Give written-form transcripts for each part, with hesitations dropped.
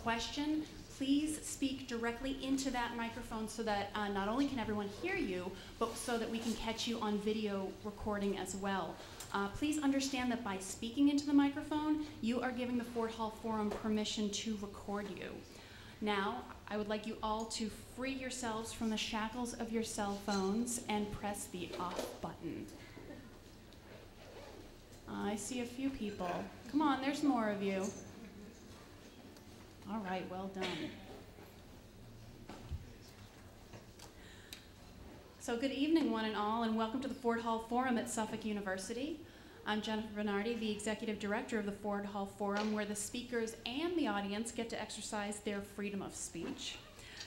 question, please speak directly into that microphone so that not only can everyone hear you, but so that we can catch you on video recording as well. Please understand that by speaking into the microphone, you are giving the Ford Hall Forum permission to record you. Now, I would like you all to free yourselves from the shackles of your cell phones and press the off button. I see a few people. Come on, there's more of you. All right, well done. So good evening, one and all, and welcome to the Ford Hall Forum at Suffolk University. I'm Jennifer Bernardi, the Executive Director of the Ford Hall Forum, where the speakers and the audience get to exercise their freedom of speech.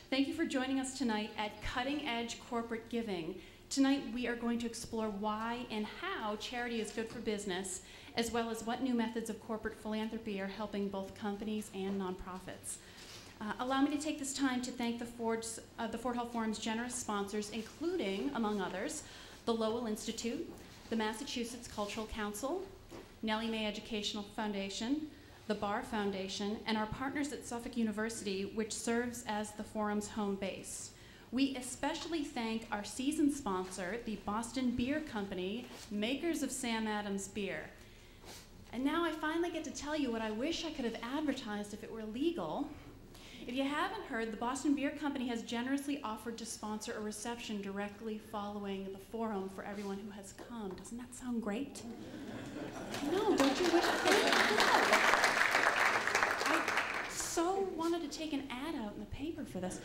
Thank you for joining us tonight at Cutting Edge Corporate Giving. Tonight we are going to explore why and how charity is good for business, as well as what new methods of corporate philanthropy are helping both companies and nonprofits. Allow me to take this time to thank the Ford Hall Forum's generous sponsors, including, among others, the Lowell Institute, the Massachusetts Cultural Council, Nellie Mae Educational Foundation, the Barr Foundation, and our partners at Suffolk University, which serves as the Forum's home base. We especially thank our season sponsor, the Boston Beer Company, makers of Sam Adams beer. And now I finally get to tell you what I wish I could have advertised if it were legal. If you haven't heard, the Boston Beer Company has generously offered to sponsor a reception directly following the forum for everyone who has come. Doesn't that sound great? No, don't you wish I so wanted to take an ad out in the paper for this.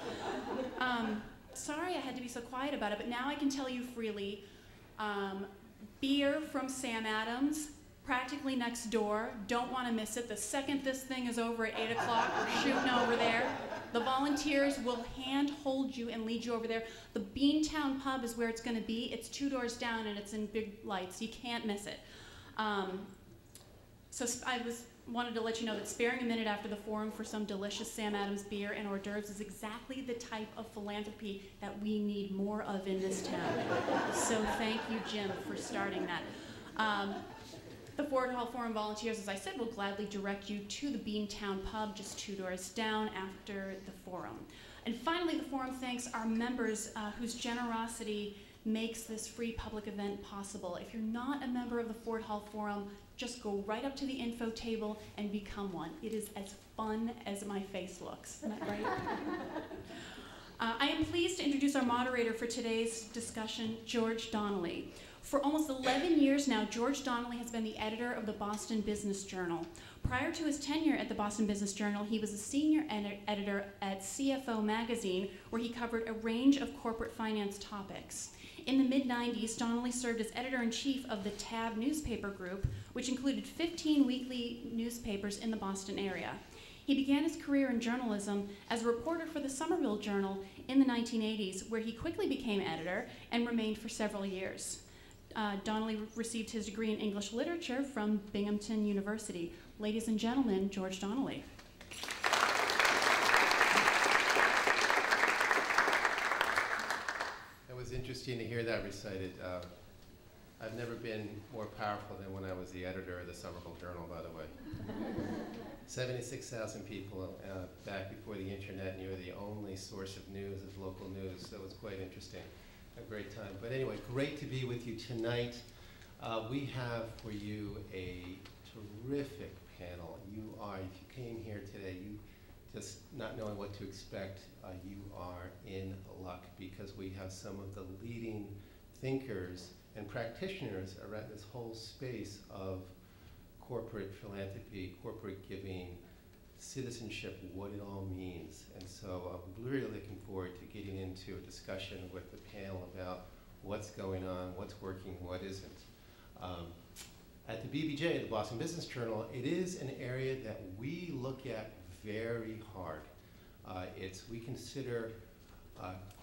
Sorry I had to be so quiet about it, but now I can tell you freely. Beer from Sam Adams, practically next door. Don't want to miss it. The second this thing is over at 8 o'clock, we're shooting over there. The volunteers will hand hold you and lead you over there. The Beantown Pub is where it's going to be. It's 2 doors down and it's in big lights. You can't miss it. So I wanted to let you know that sparing a minute after the forum for some delicious Sam Adams beer and hors d'oeuvres is exactly the type of philanthropy that we need more of in this town. So thank you, Jim, for starting that. The Ford Hall Forum volunteers, as I said, will gladly direct you to the Beantown Pub just 2 doors down after the forum. And finally, the forum thanks our members whose generosity makes this free public event possible. If you're not a member of the Ford Hall Forum, just go right up to the info table and become one. It is as fun as my face looks. Isn't that right? I am pleased to introduce our moderator for today's discussion, George Donnelly. For almost 11 years now, George Donnelly has been the editor of the Boston Business Journal. Prior to his tenure at the Boston Business Journal, he was a senior editor at CFO Magazine, where he covered a range of corporate finance topics. In the mid-90s, Donnelly served as editor-in-chief of the Tab newspaper group, which included 15 weekly newspapers in the Boston area. He began his career in journalism as a reporter for the Somerville Journal in the 1980s, where he quickly became editor and remained for several years. Donnelly received his degree in English literature from Binghamton University. Ladies and gentlemen, George Donnelly. It was interesting to hear that recited. I've never been more powerful than when I was the editor of the Somerville Journal, by the way. 76,000 people back before the internet, and you were the only source of news, of local news, so it was quite interesting. A great time. But anyway, great to be with you tonight. We have for you a terrific panel. If you came here today, you just not knowing what to expect, you are in luck, because we have some of the leading thinkers and practitioners around this whole space of corporate philanthropy, corporate giving, citizenship, what it all means. And so I'm really looking forward to getting into a discussion with the panel about what's going on, what's working, what isn't. At the BBJ, the Boston Business Journal, it is an area that we look at very hard. We consider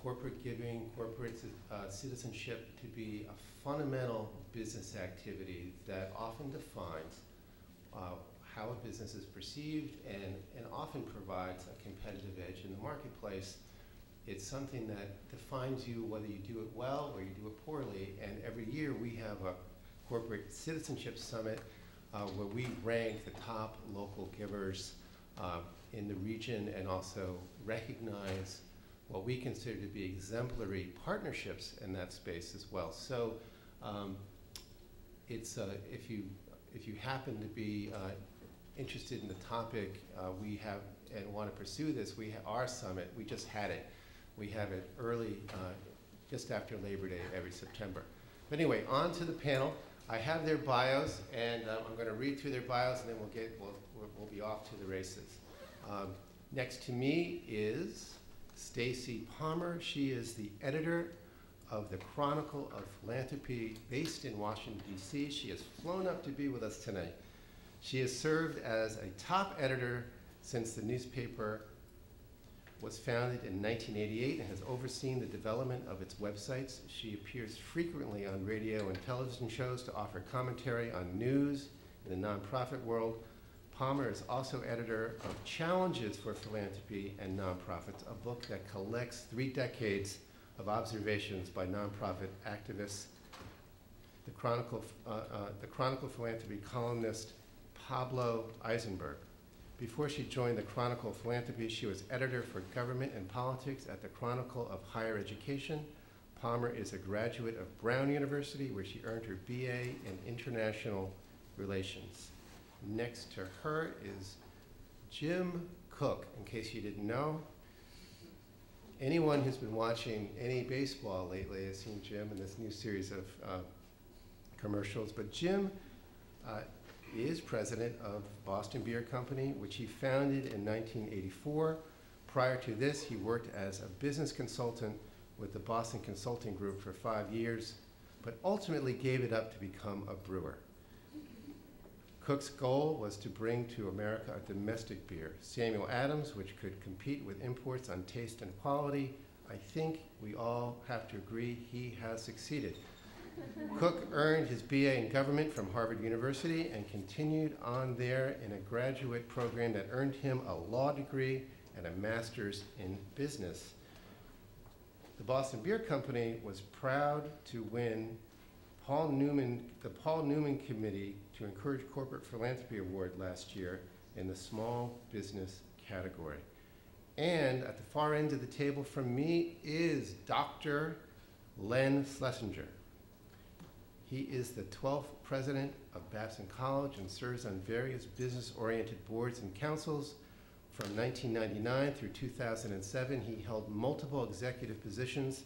corporate giving, corporate citizenship to be a fundamental business activity that often defines how a business is perceived and often provides a competitive edge in the marketplace. It's something that defines you whether you do it well or you do it poorly. And every year we have a corporate citizenship summit where we rank the top local givers in the region and also recognize what we consider to be exemplary partnerships in that space as well. So it's, if you happen to be interested in the topic we have and want to pursue this, our summit, we just had it. We have it early, just after Labor Day every September. But anyway, on to the panel. I have their bios, and I'm going to read through their bios, and then we'll be off to the races. Next to me is Stacy Palmer. She is the editor of the Chronicle of Philanthropy, based in Washington, D.C. She has flown up to be with us tonight. She has served as a top editor since the newspaper was founded in 1988 and has overseen the development of its websites. She appears frequently on radio and television shows to offer commentary on news in the nonprofit world. Palmer is also editor of Challenges for Philanthropy and Nonprofits, a book that collects 3 decades of observations by nonprofit activists. The Chronicle of Philanthropy columnist Pablo Eisenberg. Before she joined the Chronicle of Philanthropy, she was editor for government and politics at the Chronicle of Higher Education. Palmer is a graduate of Brown University, where she earned her BA in International Relations. Next to her is Jim Koch. In case you didn't know, anyone who's been watching any baseball lately has seen Jim in this new series of commercials. But Jim is president of Boston Beer Company, which he founded in 1984. Prior to this, he worked as a business consultant with the Boston Consulting Group for 5 years, but ultimately gave it up to become a brewer. Cook's goal was to bring to America a domestic beer, Samuel Adams, which could compete with imports on taste and quality. I think we all have to agree he has succeeded. Cook earned his BA in government from Harvard University and continued on there in a graduate program that earned him a law degree and a master's in business. The Boston Beer Company was proud to win the Paul Newman Committee to Encourage Corporate Philanthropy Award last year in the small business category. And at the far end of the table from me is Dr. Len Schlesinger. He is the 12th president of Babson College and serves on various business-oriented boards and councils. From 1999 through 2007, he held multiple executive positions,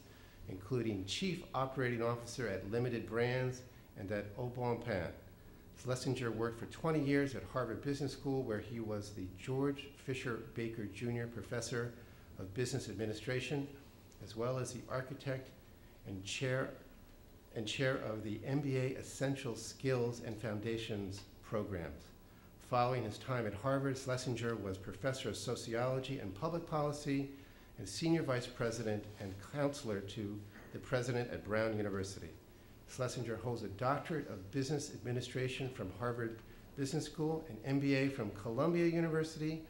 including Chief Operating Officer at Limited Brands and at Au Bon Pain. Schlesinger worked for 20 years at Harvard Business School, where he was the George Fisher Baker Jr. Professor of Business Administration, as well as the architect and chair of the MBA Essential Skills and Foundations programs. Following his time at Harvard, Schlesinger was professor of sociology and public policy and senior vice president and counselor to the president at Brown University. Schlesinger holds a doctorate of business administration from Harvard Business School, an MBA from Columbia University,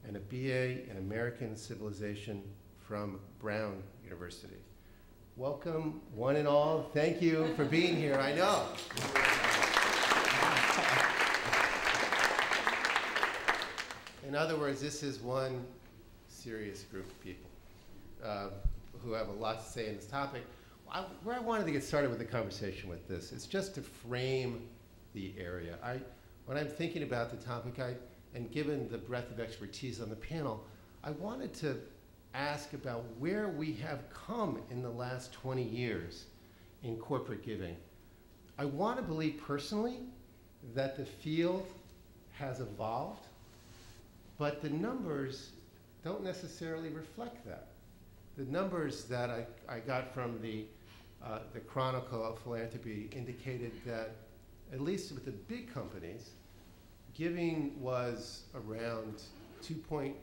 and a BA in American Civilization from Brown University. Welcome, one and all. Thank you for being here, I know. In other words, this is one serious group of people who have a lot to say in this topic. Where I wanted to get started with the conversation with this is just to frame the area. When I'm thinking about the topic, and given the breadth of expertise on the panel, I wanted to ask about where we have come in the last 20 years in corporate giving. I want to believe personally that the field has evolved, but the numbers don't necessarily reflect that. The numbers that I got from the Chronicle of Philanthropy indicated that, at least with the big companies, giving was around 2.5%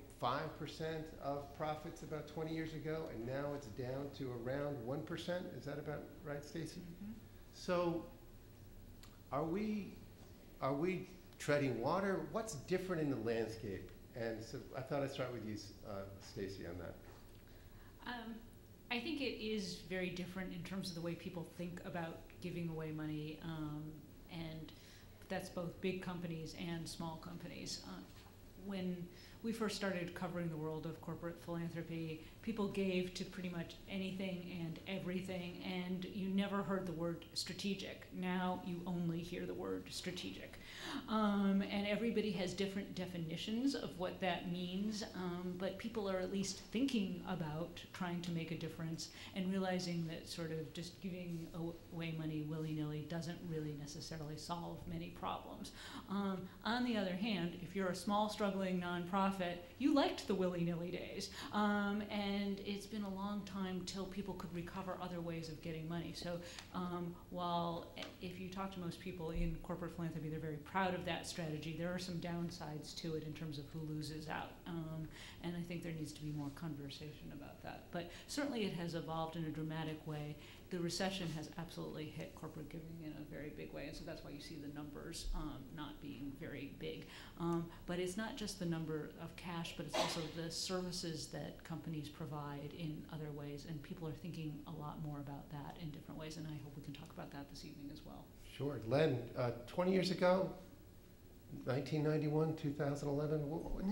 of profits about 20 years ago, and now it's down to around 1%. Is that about right, Stacy? Mm-hmm. So are we treading water? What's different in the landscape? And so I thought I'd start with you, Stacy, on that. I think it is very different in terms of the way people think about giving away money, and that's both big companies and small companies. When we first started covering the world of corporate philanthropy, people gave to pretty much anything and everything, and you never heard the word strategic. Now you only hear the word strategic. And everybody has different definitions of what that means, but people are at least thinking about trying to make a difference and realizing that sort of just giving away money willy-nilly doesn't really necessarily solve many problems. On the other hand, if you're a small, struggling nonprofit, you liked the willy-nilly days, and it's been a long time till people could recover other ways of getting money. So while if you talk to most people in corporate philanthropy, they're very proud of that strategy, there are some downsides to it in terms of who loses out. And I think there needs to be more conversation about that. But certainly it has evolved in a dramatic way. The recession has absolutely hit corporate giving in a very big way, and so that's why you see the numbers not being very big. But it's not just the number of cash, but it's also the services that companies provide in other ways, and people are thinking a lot more about that in different ways, and I hope we can talk about that this evening as well. Sure. Len, 20 years ago, 1991, 2011?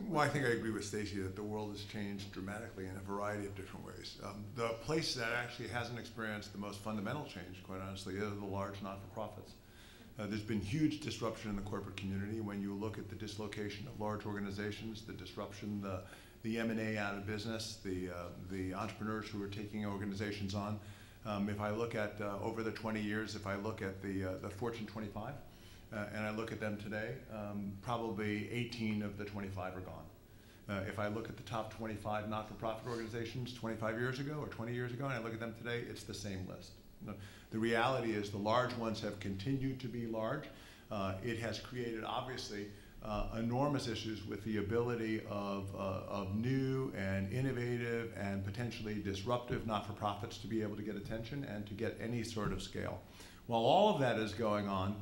Well, I think I agree with Stacy that the world has changed dramatically in a variety of different ways. The place that actually hasn't experienced the most fundamental change, quite honestly, are the large not-for-profits. There's been huge disruption in the corporate community when you look at the dislocation of large organizations, the disruption, the M&A out of business, the entrepreneurs who are taking organizations on. If I look at, over the 20 years, if I look at the Fortune 25, and I look at them today, probably 18 of the 25 are gone. If I look at the top 25 not-for-profit organizations 25 years ago or 20 years ago, and I look at them today, it's the same list. The reality is the large ones have continued to be large. It has created, obviously, enormous issues with the ability of new and innovative and potentially disruptive not-for-profits to be able to get attention and to get any sort of scale. While all of that is going on,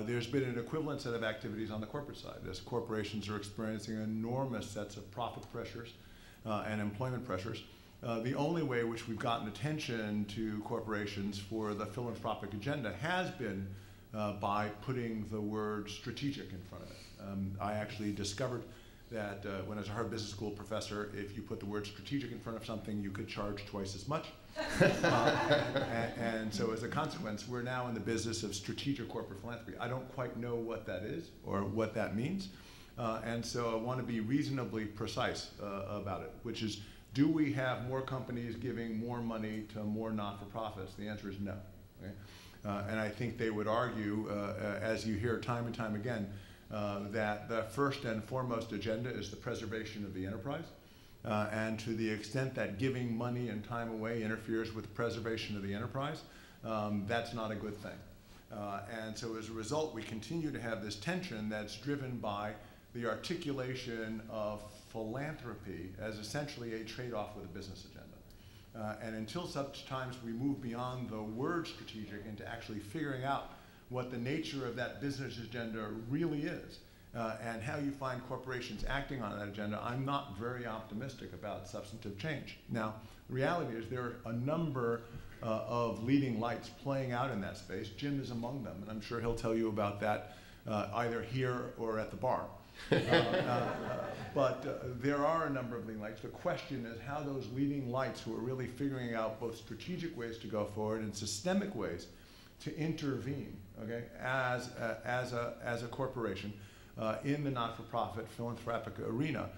there's been an equivalent set of activities on the corporate side, as corporations are experiencing enormous sets of profit pressures and employment pressures. The only way which we've gotten attention to corporations for the philanthropic agenda has been by putting the word strategic in front of it. I actually discovered that when I was a Harvard Business School professor, if you put the word strategic in front of something, you could charge twice as much. And so as a consequence, we're now in the business of strategic corporate philanthropy. I don't quite know what that is or what that means. And so I want to be reasonably precise about it, which is, do we have more companies giving more money to more not-for-profits? The answer is no. Okay? And I think they would argue, as you hear time and time again, that the first and foremost agenda is the preservation of the enterprise. And to the extent that giving money and time away interferes with the preservation of the enterprise, that's not a good thing. And so as a result, we continue to have this tension that's driven by the articulation of philanthropy as essentially a trade-off with a business agenda. And until such times we move beyond the word strategic into actually figuring out what the nature of that business agenda really is, and how you find corporations acting on that agenda, I'm not very optimistic about substantive change. Now, the reality is there are a number of leading lights playing out in that space. Jim is among them, and I'm sure he'll tell you about that either here or at the bar. But there are a number of leading lights. The question is how those leading lights who are really figuring out both strategic ways to go forward and systemic ways to intervene, okay, as a corporation in the not-for-profit philanthropic arena,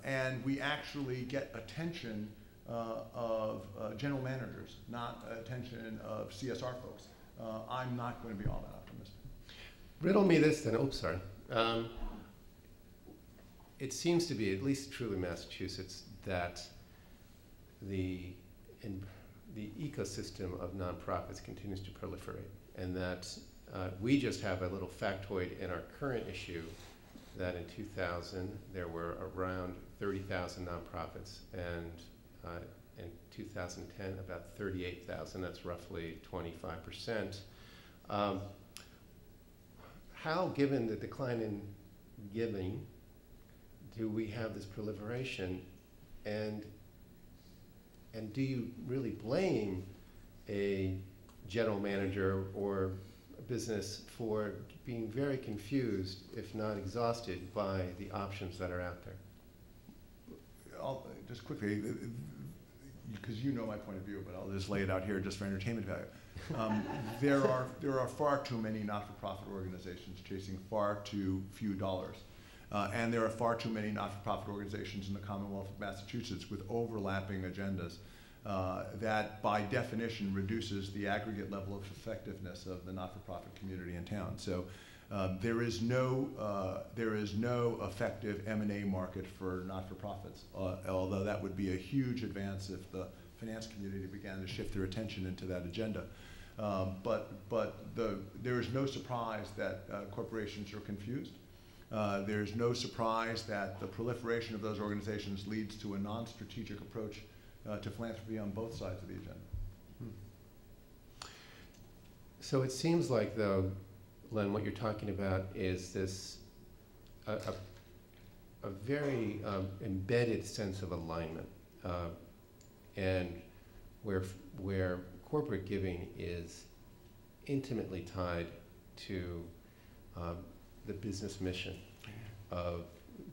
and we actually get attention of general managers, not attention of CSR folks. I'm not going to be all that optimistic. Riddle me this then. Oops, sorry. It seems to be, at least true in Massachusetts, that the ecosystem of nonprofits continues to proliferate, and that we just have a little factoid in our current issue that in 2000 there were around 30,000 nonprofits, and in 2010 about 38,000. That's roughly 25%. How, given the decline in giving, do we have this proliferation, and do you really blame a general manager or business for being very confused, if not exhausted, by the options that are out there? I'll just quickly, because you know my point of view, but I'll just lay it out here just for entertainment value. There are far too many not-for-profit organizations chasing far too few dollars. And there are far too many not-for-profit organizations in the Commonwealth of Massachusetts with overlapping agendas that by definition reduces the aggregate level of effectiveness of the not-for-profit community in town. So there is no effective M&A market for not-for-profits, although that would be a huge advance if the finance community began to shift their attention into that agenda. There is no surprise that corporations are confused. There's no surprise that the proliferation of those organizations leads to a non-strategic approach to philanthropy on both sides of the agenda. So it seems like, though, Len, what you're talking about is this a very embedded sense of alignment, and where corporate giving is intimately tied to the business mission of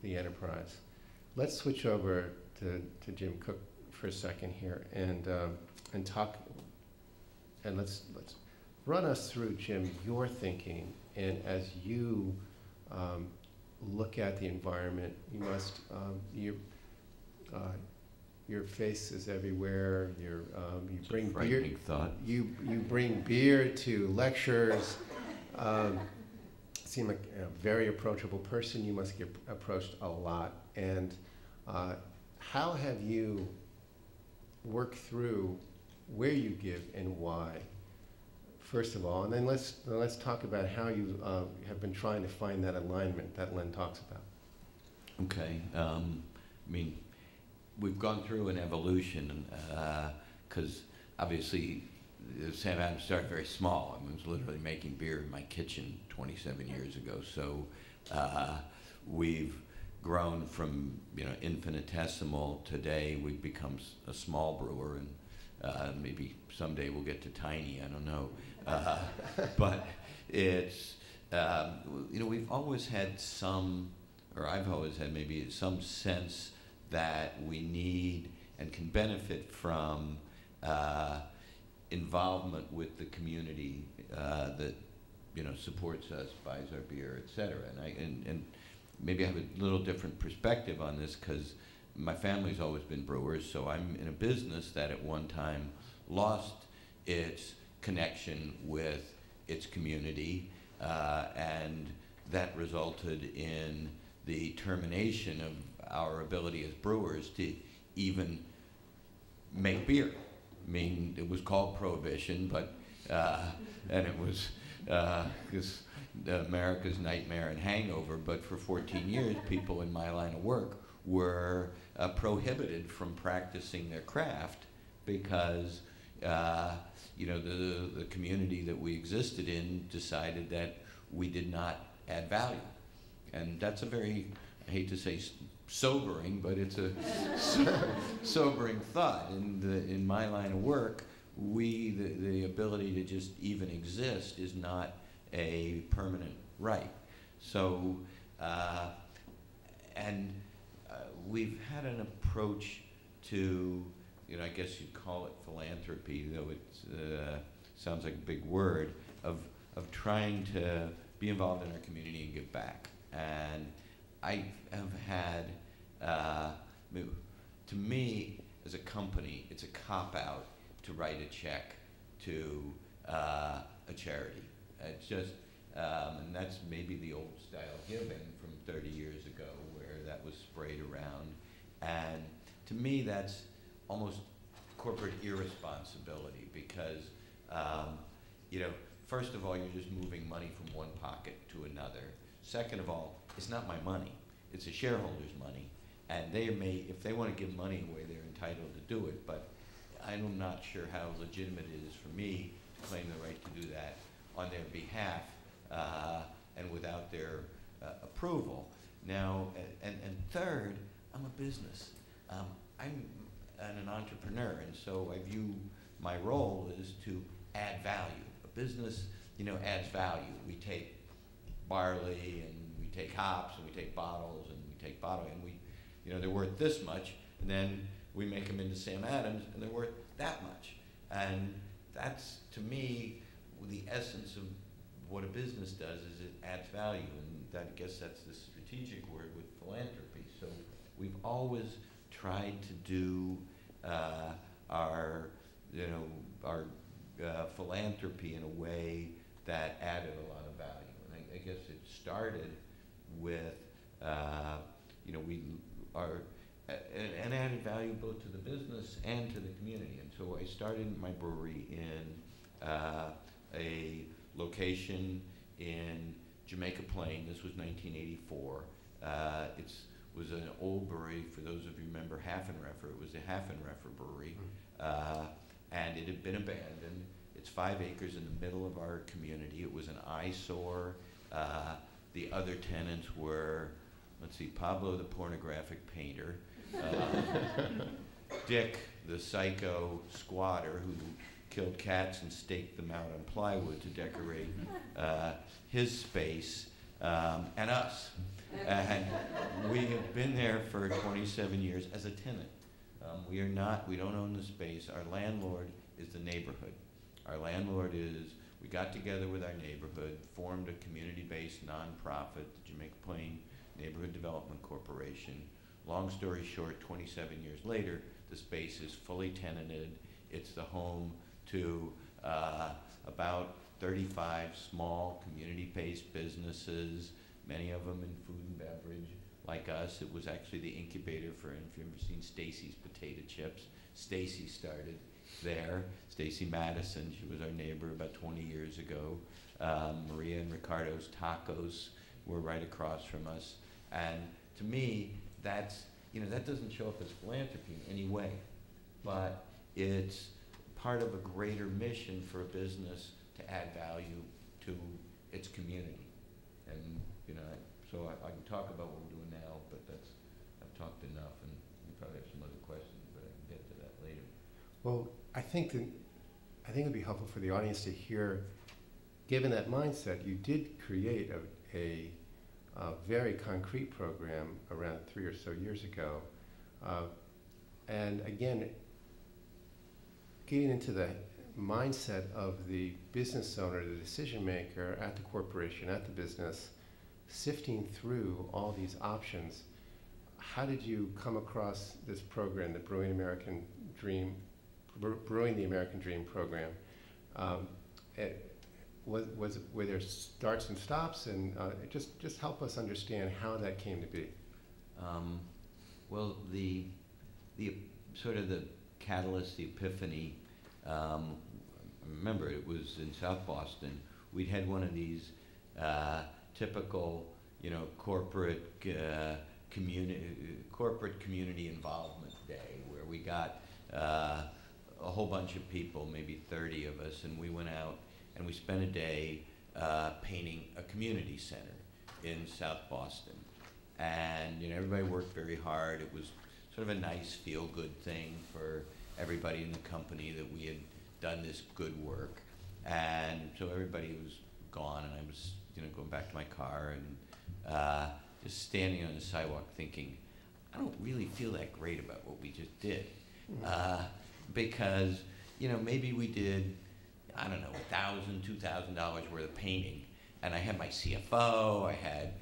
the enterprise. Let's switch over to Jim Koch for a second here and talk, and let's run us through, Jim, your thinking, and as you look at the environment, you must your face is everywhere. You bring beer. Thought. You bring beer to lectures. Seem like a very approachable person. You must get approached a lot. And how have you worked through where you give and why? First of all, and then let's talk about how you have been trying to find that alignment that Len talks about. Okay. I mean, we've gone through an evolution because obviously Sam Adams started very small. I was literally making beer in my kitchen 27 years ago. So we've grown from infinitesimal. Today we've become a small brewer, and maybe someday we'll get to tiny. I don't know, but it's we've always had some, or I've always had maybe some sense that we need and can benefit from involvement with the community that supports us, buys our beer, etc. And maybe I have a little different perspective on this because my family's always been brewers, so I'm in a business that at one time lost its connection with its community, and that resulted in the termination of our ability as brewers to even make beer. I mean, it was called Prohibition, but and it was America's nightmare and hangover. But for 14 years, people in my line of work were prohibited from practicing their craft because the community that we existed in decided that we did not add value, and that's a very, I hate to say sobering, but it's a sobering thought. In my line of work, the ability to just even exist is not a permanent right. So, we've had an approach to, I guess you'd call it philanthropy, though it sounds like a big word, of trying to be involved in our community and give back. And I have had, to me, as a company, it's a cop-out to write a check to a charity. It's just, and that's maybe the old style giving from 30 years ago where that was sprayed around. And to me, that's almost corporate irresponsibility because, first of all, you're just moving money from one pocket to another. Second of all, it's not my money. It's a shareholder's money. And they may, if they want to give money away, they're entitled to do it. But I'm not sure how legitimate it is for me to claim the right to do that on their behalf and without their approval. Now, and third, I'm a business. I'm an entrepreneur, and so I view my role is to add value. A business, adds value. We take barley and we take hops and we take bottles and we take bottling and they're worth this much, and then we make them into Sam Adams and they're worth that much. And that's, to me, the essence of what a business does is it adds value, and I guess that's the strategic word with philanthropy. So we've always tried to do our philanthropy in a way that added a lot of value. And I guess it started with, an added value both to the business and to the community. And so I started my brewery in a location in Jamaica Plain. This was 1984. It was an old brewery. For those of you who remember Hafenreffer, it was the Hafenreffer brewery. And it had been abandoned. It's 5 acres in the middle of our community. It was an eyesore. The other tenants were, Pablo the pornographic painter, Dick the psycho squatter who killed cats and staked them out on plywood to decorate his space, and us. And we have been there for 27 years as a tenant. We don't own the space. Our landlord is the neighborhood. Our landlord we got together with our neighborhood, formed a community-based nonprofit, the Jamaica Plain Neighborhood Development Corporation. Long story short, 27 years later, the space is fully tenanted. It's the home to about 35 small community-based businesses, many of them in food and beverage. Like us, it was actually the incubator for, if you've ever seen Stacy's potato chips, Stacy started there. Stacy Madison, she was our neighbor about 20 years ago. Maria and Ricardo's Tacos were right across from us. And to me, that doesn't show up as philanthropy in any way, but it's part of a greater mission for a business to add value to its community. And, so I can talk about what we're doing now, but I've talked enough, and you probably have some other questions, but I can get to that later. Well, I think it'd be helpful for the audience to hear, given that mindset, you did create a very concrete program around 3 or so years ago. And again, getting into the mindset of the business owner, the decision maker at the corporation, at the business, sifting through all these options. How did you come across this program, the Brewing the American Dream program? Were there starts and stops, and just help us understand how that came to be? Well, the sort of the catalyst, the epiphany. Remember, it was in South Boston. We'd had one of these typical, corporate community involvement day where we got a whole bunch of people, maybe 30 of us, and we went out and we spent a day painting a community center in South Boston. And everybody worked very hard. It was sort of a nice feel-good thing for everybody in the company that we had done this good work. And so everybody was gone, and I was going back to my car and just standing on the sidewalk thinking, I don't really feel that great about what we just did. Because, maybe we did, I don't know, $1,000, $2,000 worth of painting. And I had my CFO, I had,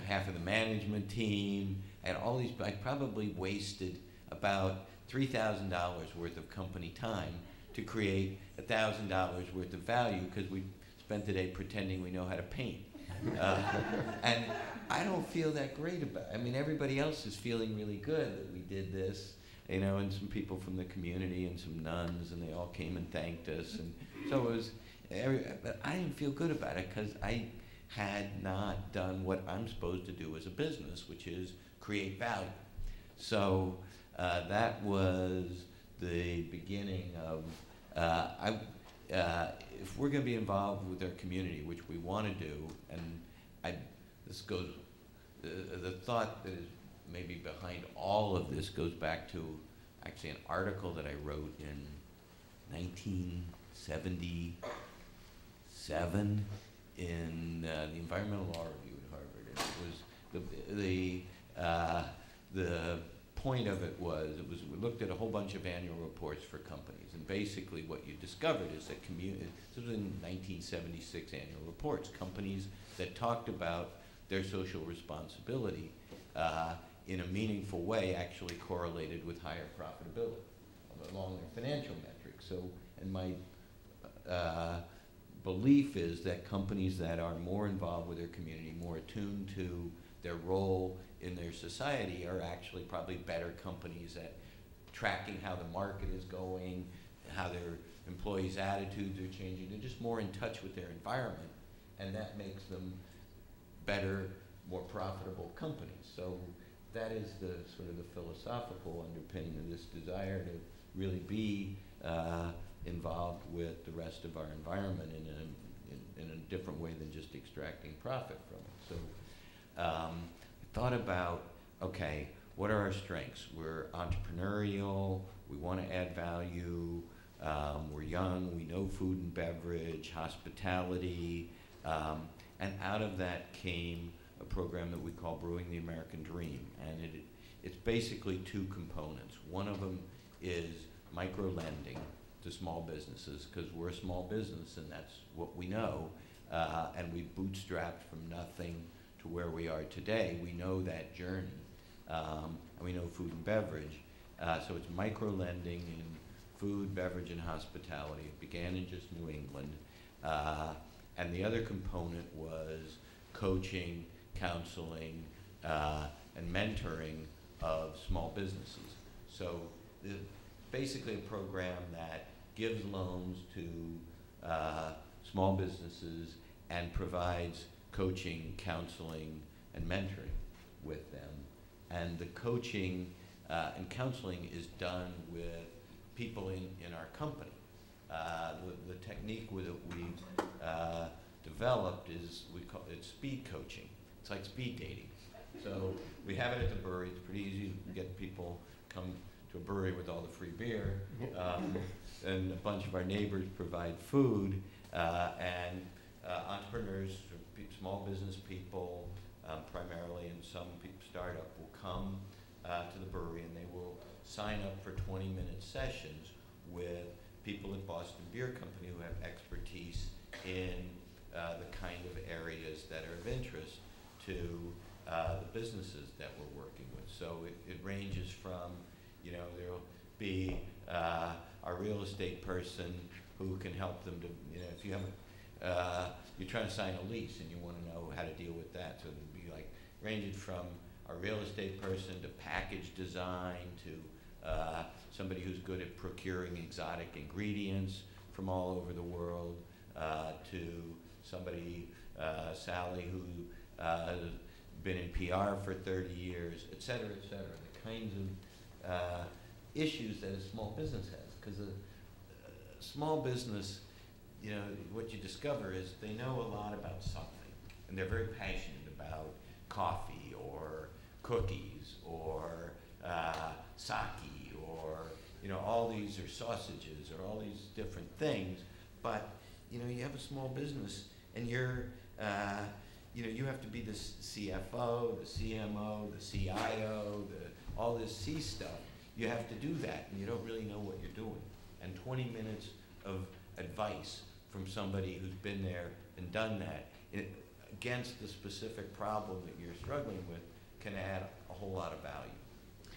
half of the management team, I had all these, I probably wasted about $3,000 worth of company time to create $1,000 worth of value because we spent the day pretending we know how to paint. And I don't feel that great about it. I mean, everybody else is feeling really good that we did this, and some people from the community and some nuns, and they all came and thanked us. And so it was, but I didn't feel good about it because I had not done what I'm supposed to do as a business, which is create value. So that was the beginning of, if we're going to be involved with our community, which we want to do, and this goes, the thought that is maybe behind all of this goes back to actually an article that I wrote in 1976 1997 in the Environmental Law Review at Harvard. And it was the point of it was we looked at a whole bunch of annual reports for companies, and basically what you discovered is that this was in 1976 annual reports, companies that talked about their social responsibility in a meaningful way actually correlated with higher profitability along their financial metrics. So, and my belief is that companies that are more involved with their community, more attuned to their role in their society, are actually probably better companies at tracking how the market is going, how their employees' attitudes are changing. They're just more in touch with their environment, and that makes them better, more profitable companies. So that is the sort of the philosophical underpinning of this desire to really be involved with the rest of our environment in a different way than just extracting profit from it. So I thought about, okay, what are our strengths? We're entrepreneurial, we want to add value, we're young, we know food and beverage, hospitality, and out of that came a program that we call Brewing the American Dream. And it's basically two components. One of them is micro-lending to small businesses, because we're a small business and that's what we know, and we bootstrapped from nothing to where we are today. We know that journey, and we know food and beverage. So it's micro-lending in food, beverage, and hospitality. It began in just New England. And the other component was coaching, counseling, and mentoring of small businesses. So basically a program that gives loans to small businesses and provides coaching, counseling, and mentoring with them. And the coaching and counseling is done with people in our company. The technique that we developed is, we call it speed coaching. It's like speed dating. So we have it at the brewery. It's pretty easy to get people come to a brewery with all the free beer. And a bunch of our neighbors provide food, and entrepreneurs, small business people, primarily, and some startup will come to the brewery, and they will sign up for 20-minute sessions with people at Boston Beer Company who have expertise in the kind of areas that are of interest to the businesses that we're working with. So it ranges from, there'll be our real estate person who can help them to, if you have, you're trying to sign a lease and you want to know how to deal with that. So it'd be like ranging from a real estate person to package design to somebody who's good at procuring exotic ingredients from all over the world, to somebody, Sally, who has been in PR for 30 years, et cetera, the kinds of issues that a small business has. Because a small business, what you discover is they know a lot about something, and they're very passionate about coffee or cookies or sake or all these, or sausages, or all these different things. But you have a small business, and you're you have to be the CFO, the CMO, the CIO, all this C stuff. You have to do that, and you don't really know what you're doing. And 20 minutes of advice from somebody who's been there and done that against the specific problem that you're struggling with can add a whole lot of value.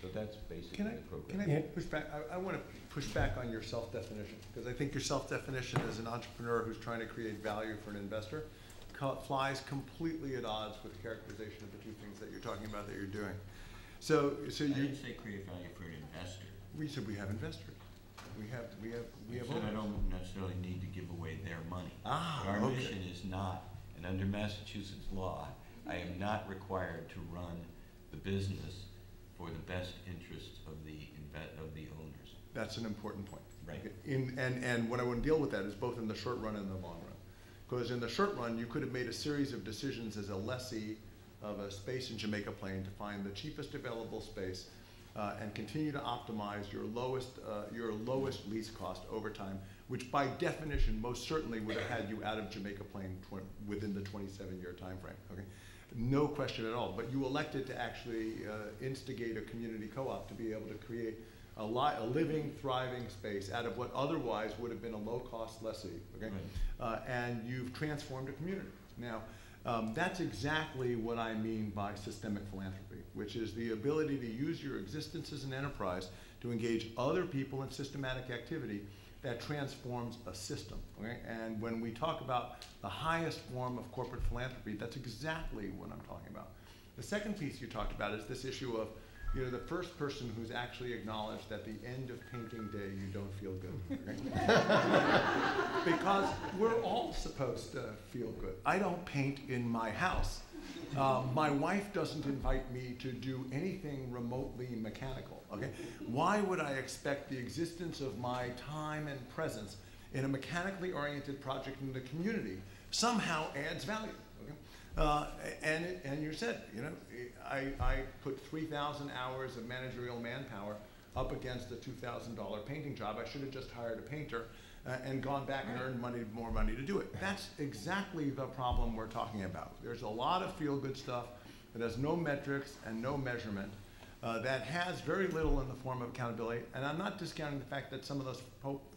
So that's basically the program. Can I push back? I want to push back on your self-definition, because I think your self-definition as an entrepreneur who's trying to create value for an investor flies completely at odds with the characterization of the two things that you're talking about that you're doing. So I didn't say create value for an investor. We said we have investors. We have said I don't necessarily need to give away their money. Our okay. mission is not, and under Massachusetts law, I am not required to run the business for the best interests of the owners. That's an important point. Right. Okay. And what I want to deal with that is both in the short run and the long run. Because in the short run, you could have made a series of decisions as a lessee of a space in Jamaica Plain to find the cheapest available space and continue to optimize your lowest lease cost over time, which by definition most certainly would have had you out of Jamaica Plain within the 27-year time frame. Okay? No question at all. But you elected to actually instigate a community co-op to be able to create a living, thriving space out of what otherwise would have been a low-cost lessee. Okay? Right. And you've transformed a community. Now, that's exactly what I mean by systemic philanthropy, which is the ability to use your existence as an enterprise to engage other people in systematic activity that transforms a system. Okay? And when we talk about the highest form of corporate philanthropy, that's exactly what I'm talking about. The second piece you talked about is this issue of, you know, the first person who's actually acknowledged that the end of painting day you don't feel good. Okay? Because we're all supposed to feel good. I don't paint in my house. My wife doesn't invite me to do anything remotely mechanical. Okay? Why would I expect the existence of my time and presence in a mechanically oriented project in the community somehow adds value? Okay? And you said, you know, I put 3,000 hours of managerial manpower up against a $2,000 painting job. I should have just hired a painter and gone back and earned more money to do it. That's exactly the problem we're talking about. There's a lot of feel-good stuff that has no metrics and no measurement, that has very little in the form of accountability. And I'm not discounting the fact that some of those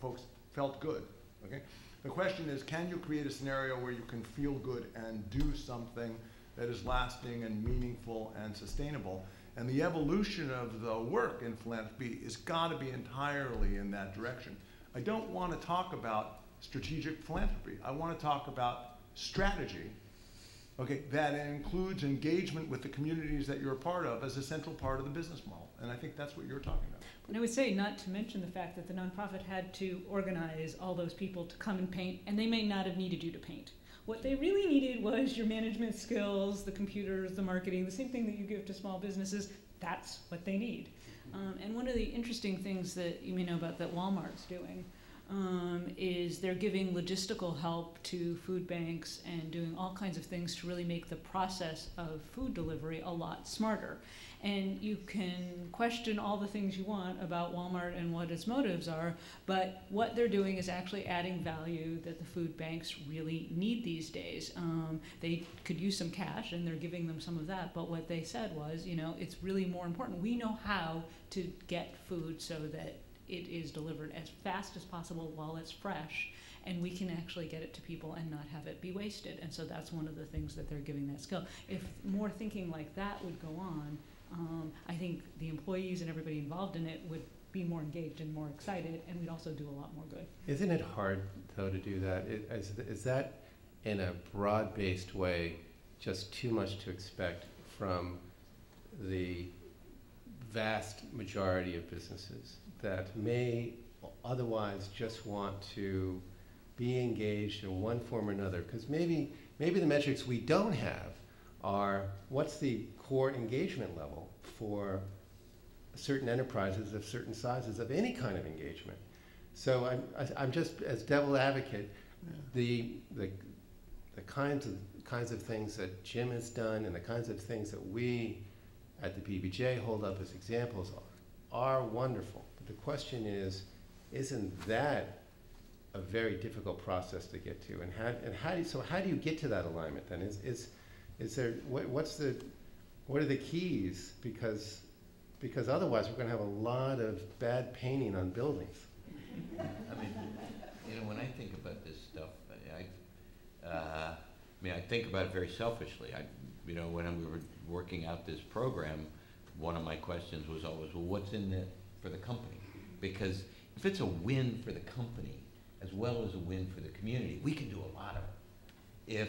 folks felt good. Okay? The question is, can you create a scenario where you can feel good and do something that is lasting and meaningful and sustainable? And the evolution of the work in philanthropy has got to be entirely in that direction. I don't want to talk about strategic philanthropy. I want to talk about strategy, okay, that includes engagement with the communities that you're a part of as a central part of the business model. And I think that's what you're talking about. And I would say, not to mention the fact that the nonprofit had to organize all those people to come and paint, and they may not have needed you to paint. What they really needed was your management skills, the computers, the marketing, the same thing that you give to small businesses. That's what they need. And one of the interesting things that you may know about that Walmart's doing is they're giving logistical help to food banks and doing all kinds of things to really make the process of food delivery a lot smarter. And you can question all the things you want about Walmart and what its motives are, but what they're doing is actually adding value that the food banks really need these days. They could use some cash, and they're giving them some of that, but what they said was, you know, it's really more important. We know how to get food so that it is delivered as fast as possible while it's fresh, and we can actually get it to people and not have it be wasted. And so that's one of the things that they're giving that skill. If more thinking like that would go on, I think the employees and everybody involved in it would be more engaged and more excited, and we'd also do a lot more good. Isn't it hard, though, to do that? Is that, in a broad-based way, just too much to expect from the vast majority of businesses that may otherwise just want to be engaged in one form or another? Because maybe the metrics we don't have are, what's the core engagement level for certain enterprises of certain sizes of any kind of engagement? So I'm just, as devil advocate, the kinds of things that Jim has done and the kinds of things that we at the BBJ hold up as examples are wonderful. But the question is, isn't that a very difficult process to get to? And how do you get to that alignment then? Is there, what are the keys? Because otherwise we're going to have a lot of bad painting on buildings. I mean, you know, when I think about this stuff, I think about it very selfishly. You know, when we were working out this program, one of my questions was always, well, what's in it for the company? Because if it's a win for the company as well as a win for the community, we can do a lot of it. If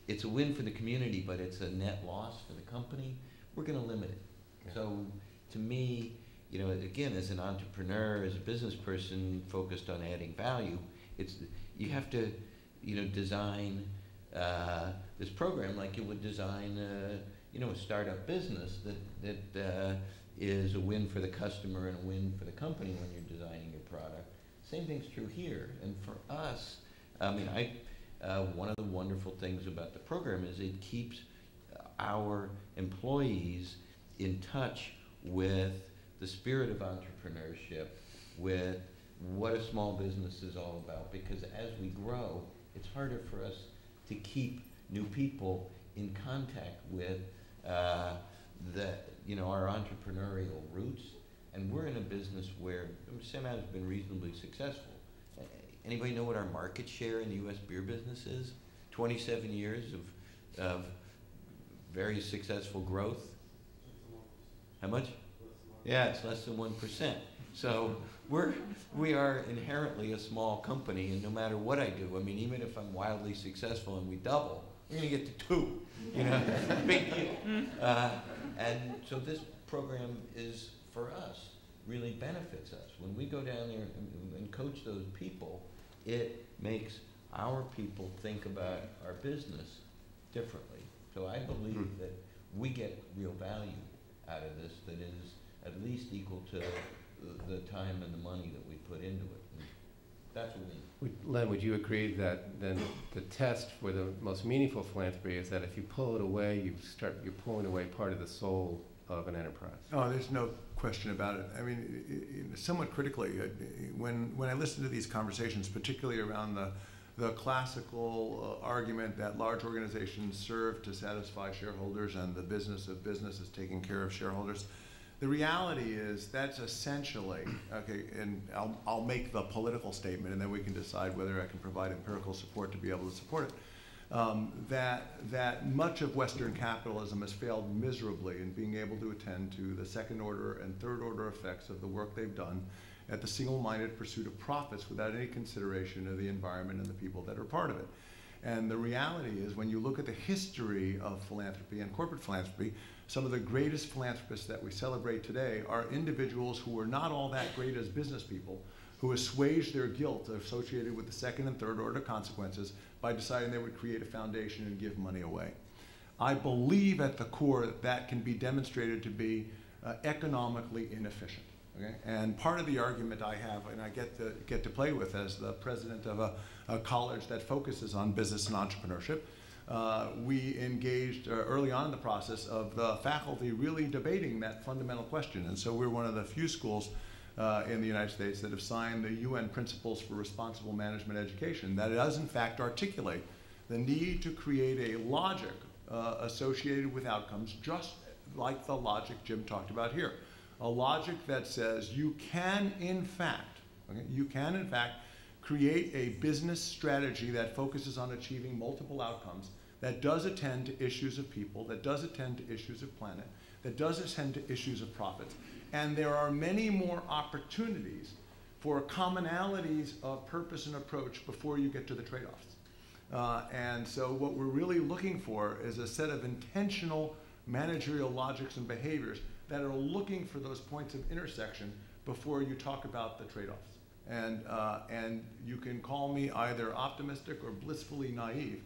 it's a win for the community, but it's a net loss for the company, we're going to limit it. Yeah. So to me, you know, again, as an entrepreneur, as a business person focused on adding value, you have to, you know, design this program like you would design, you know, a startup business that is a win for the customer and a win for the company when you're designing your product. Same thing's true here. And for us, I mean, one of the wonderful things about the program is it keeps our employees in touch with the spirit of entrepreneurship with what a small business is all about, because as we grow, it's harder for us to keep new people in contact with our entrepreneurial roots. And we're in a business where Sam has been reasonably successful. Anybody know what our market share in the U.S. beer business is? 27 years of very successful growth. How much? Yeah, it's less than 1%. So we are inherently a small company, and no matter what I do, I mean, even if I'm wildly successful and we double, we're going to get to 2. You know, big deal. And so this program is, for us, really benefits us. When we go down there and coach those people, it makes our people think about our business differently. So I believe that we get real value out of this that is at least equal to the time and the money that we put into it. And that's what we need. Len, would you agree that then the test for the most meaningful philanthropy is that if you pull it away, you're pulling away part of the soul of an enterprise? Oh, there's no question about it. I mean, somewhat critically, when I listen to these conversations, particularly around the classical argument that large organizations serve to satisfy shareholders and the business of business is taking care of shareholders, the reality is that's essentially, okay, and I'll make the political statement and then we can decide whether I can provide empirical support to be able to support it. That much of Western capitalism has failed miserably in being able to attend to the second order and third order effects of the work they've done at the single-minded pursuit of profits without any consideration of the environment and the people that are part of it. And the reality is, when you look at the history of philanthropy and corporate philanthropy, some of the greatest philanthropists that we celebrate today are individuals who were not all that great as business people, who assuaged their guilt associated with the second and third order consequences by deciding they would create a foundation and give money away. I believe at the core that can be demonstrated to be economically inefficient. Okay? And part of the argument I have, and I get to play with as the president of a college that focuses on business and entrepreneurship, we engaged early on in the process of the faculty really debating that fundamental question. And so we're one of the few schools in the United States that have signed the UN Principles for Responsible Management Education that does in fact articulate the need to create a logic associated with outcomes, just like the logic Jim talked about here. A logic that says you can in fact create a business strategy that focuses on achieving multiple outcomes, that does attend to issues of people, that does attend to issues of planet, that does attend to issues of profits. And there are many more opportunities for commonalities of purpose and approach before you get to the trade-offs. And so what we're really looking for is a set of intentional managerial logics and behaviors that are looking for those points of intersection before you talk about the trade-offs. And you can call me either optimistic or blissfully naive,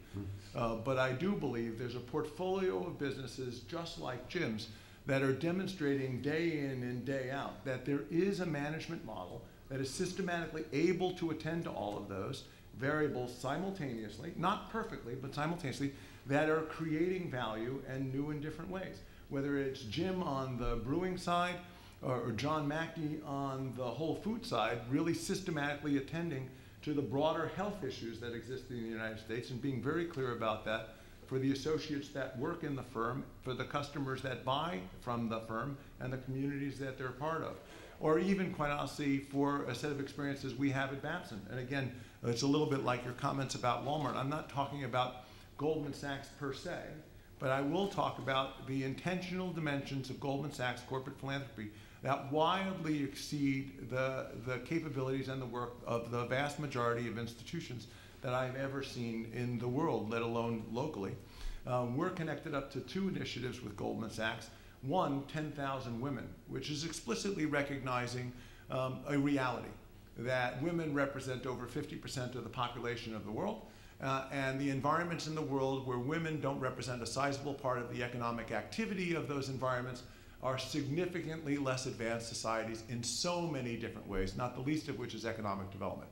but I do believe there's a portfolio of businesses just like Jim's that are demonstrating day in and day out that there is a management model that is systematically able to attend to all of those variables simultaneously, not perfectly, but simultaneously, that are creating value and new and different ways. Whether it's Jim on the brewing side or John Mackey on the whole food side, really systematically attending to the broader health issues that exist in the United States and being very clear about that for the associates that work in the firm, for the customers that buy from the firm, and the communities that they're part of. Or even, quite honestly, for a set of experiences we have at Babson. And again, it's a little bit like your comments about Walmart. I'm not talking about Goldman Sachs per se, but I will talk about the intentional dimensions of Goldman Sachs corporate philanthropy that wildly exceed the capabilities and the work of the vast majority of institutions that I've ever seen in the world, let alone locally. We're connected up to 2 initiatives with Goldman Sachs. One, 10,000 Women, which is explicitly recognizing a reality that women represent over 50% of the population of the world, and the environments in the world where women don't represent a sizable part of the economic activity of those environments are significantly less advanced societies in so many different ways, not the least of which is economic development.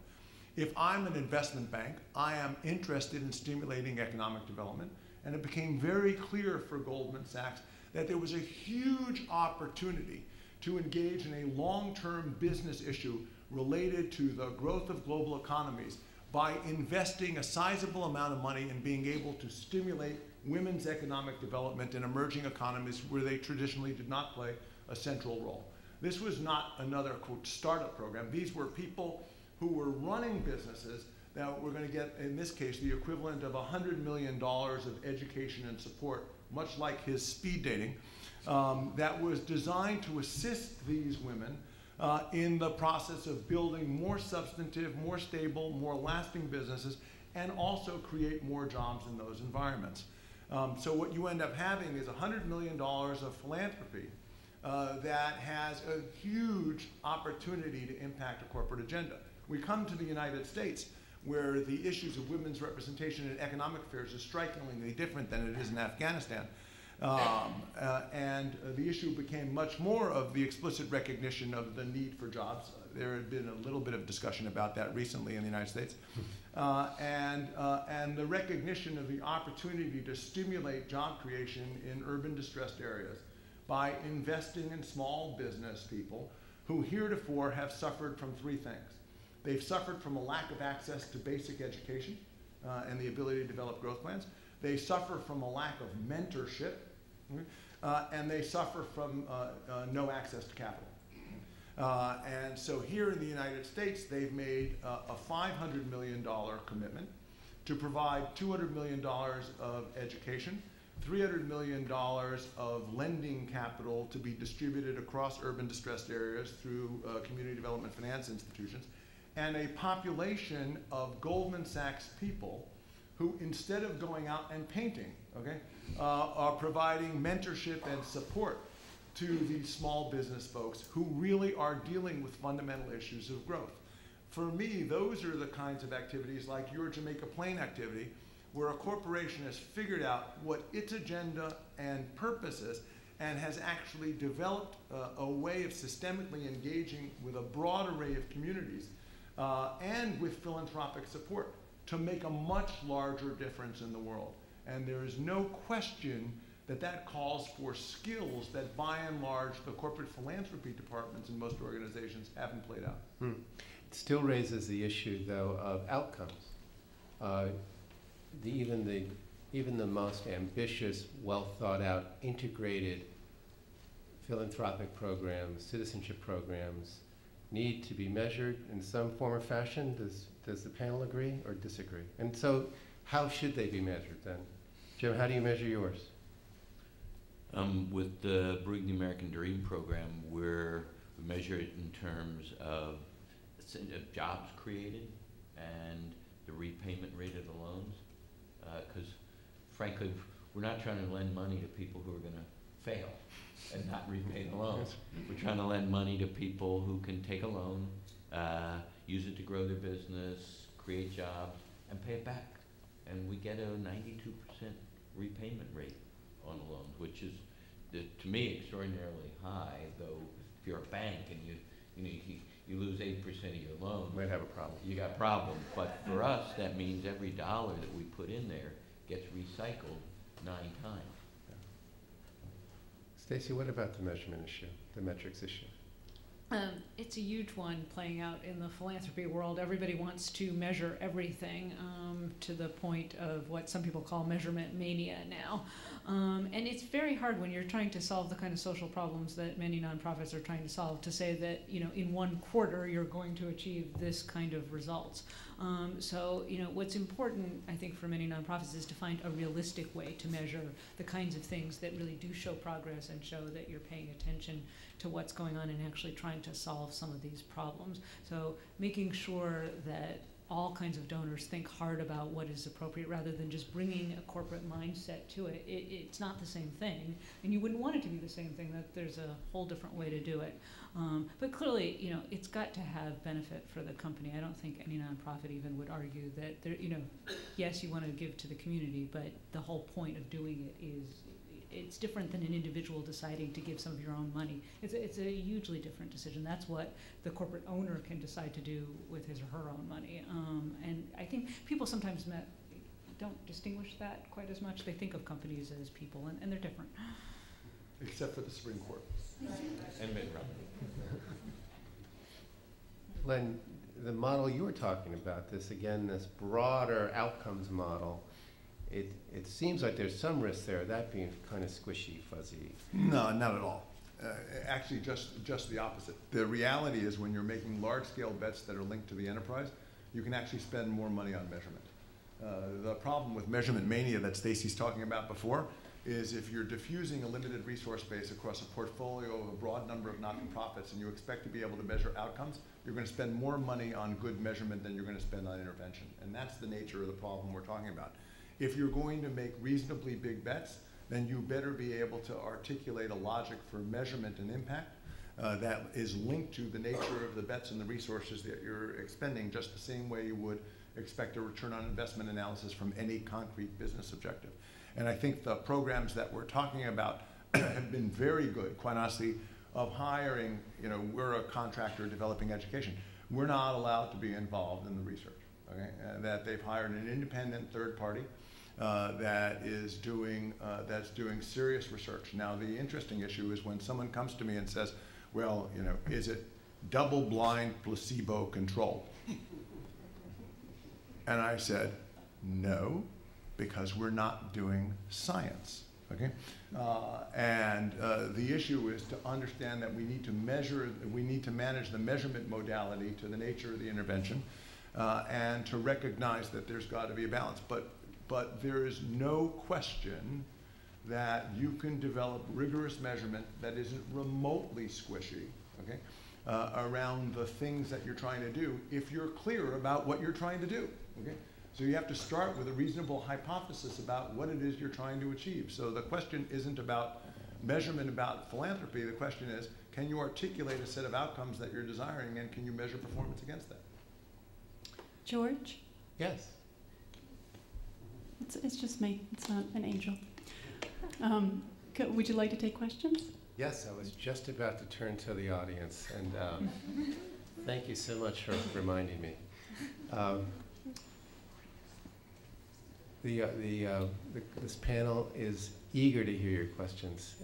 If I'm an investment bank, I am interested in stimulating economic development, and it became very clear for Goldman Sachs that there was a huge opportunity to engage in a long-term business issue related to the growth of global economies by investing a sizable amount of money in being able to stimulate women's economic development in emerging economies where they traditionally did not play a central role. This was not another, quote, startup program. These were people who were running businesses that were going to get, in this case, the equivalent of $100 million of education and support, much like his speed dating, that was designed to assist these women in the process of building more substantive, more stable, more lasting businesses, and also create more jobs in those environments. So what you end up having is $100 million of philanthropy that has a huge opportunity to impact a corporate agenda. We come to the United States, where the issues of women's representation in economic affairs is strikingly different than it is in Afghanistan. And the issue became much more of the explicit recognition of the need for jobs. There had been a little bit of discussion about that recently in the United States. And the recognition of the opportunity to stimulate job creation in urban distressed areas by investing in small business people who heretofore have suffered from three things. They've suffered from a lack of access to basic education and the ability to develop growth plans. They suffer from a lack of mentorship, and they suffer from no access to capital. And so here in the United States, they've made a $500 million commitment to provide $200 million of education, $300 million of lending capital to be distributed across urban distressed areas through community development finance institutions, and a population of Goldman Sachs people who, instead of going out and painting, are providing mentorship and support to these small business folks who really are dealing with fundamental issues of growth. For me, those are the kinds of activities like your Jamaica Plain activity, where a corporation has figured out what its agenda and purpose is and has actually developed a way of systemically engaging with a broad array of communities and with philanthropic support to make a much larger difference in the world. And there is no question that that calls for skills that, by and large, the corporate philanthropy departments in most organizations haven't played out. It still raises the issue, though, of outcomes. Even the most ambitious, well-thought-out, integrated philanthropic programs, citizenship programs, need to be measured in some form or fashion. Does the panel agree or disagree? And so, how should they be measured then? Jim, how do you measure yours? With the Brewing the American Dream program, we measure it in terms of jobs created and the repayment rate of the loans. Because, frankly, we're not trying to lend money to people who are going to fail and not repay the loans. We're trying to lend money to people who can take a loan, use it to grow their business, create jobs, and pay it back. And we get a 92% repayment rate on the loans, which is, to me, extraordinarily high. Though, if you're a bank and you lose 8% of your loan, You might have a problem. you got a problem. But for us, that means every dollar that we put in there gets recycled 9 times. Stacy, what about the measurement issue, the metrics issue? It's a huge one playing out in the philanthropy world. Everybody wants to measure everything to the point of what some people call measurement mania now. And it's very hard when you're trying to solve the kind of social problems that many nonprofits are trying to solve to say that, in 1 quarter you're going to achieve this kind of results. So, what's important, I think, for many nonprofits is to find a realistic way to measure the kinds of things that really do show progress and show that you're paying attention to what's going on and actually trying to solve some of these problems. So making sure that all kinds of donors think hard about what is appropriate rather than just bringing a corporate mindset to it. It's not the same thing, and you wouldn't want it to be the same thing. That there's a whole different way to do it. But clearly, it's got to have benefit for the company. I don't think any nonprofit even would argue that there, yes, you want to give to the community, but the whole point of doing it is it's different than an individual deciding to give some of your own money. It's a hugely different decision. That's what the corporate owner can decide to do with his or her own money. And I think people sometimes don't distinguish that quite as much. They think of companies as people, and they're different. Except for the Supreme Court. And Mitt Romney. Len, the model you were talking about, this broader outcomes model, it seems like there's some risk there, that being kind of squishy, fuzzy. No, not at all. Actually, just the opposite. The reality is when you're making large-scale bets that are linked to the enterprise, you can actually spend more money on measurement. The problem with measurement mania that Stacy's talking about before is if you're diffusing a limited resource base across a portfolio of a broad number of not-for-profits and you expect to be able to measure outcomes, you're going to spend more money on good measurement than you're going to spend on intervention. And that's the nature of the problem we're talking about. If you're going to make reasonably big bets, then you better be able to articulate a logic for measurement and impact that is linked to the nature of the bets and the resources that you're expending, just the same way you would expect a return on investment analysis from any concrete business objective. And I think the programs that we're talking about have been very good, quite honestly, of hiring, we're a contractor developing education. We're not allowed to be involved in the research, okay? That they've hired an independent third party that's doing serious research. Now, the interesting issue is when someone comes to me and says, well, is it double-blind, placebo-controlled? And I said, no, because we're not doing science, okay? The issue is to understand that we need to manage the measurement modality to the nature of the intervention and to recognize that there's got to be a balance. But there is no question that you can develop rigorous measurement that isn't remotely squishy, okay, around the things that you're trying to do if you're clear about what you're trying to do, okay? So you have to start with a reasonable hypothesis about what it is you're trying to achieve. So the question isn't about measurement about philanthropy. The question is, can you articulate a set of outcomes that you're desiring, and can you measure performance against that? George? Yes. It's just me. It's not an angel. Would you like to take questions? Yes, I was just about to turn to the audience, and thank you so much for reminding me. This panel is eager to hear your questions.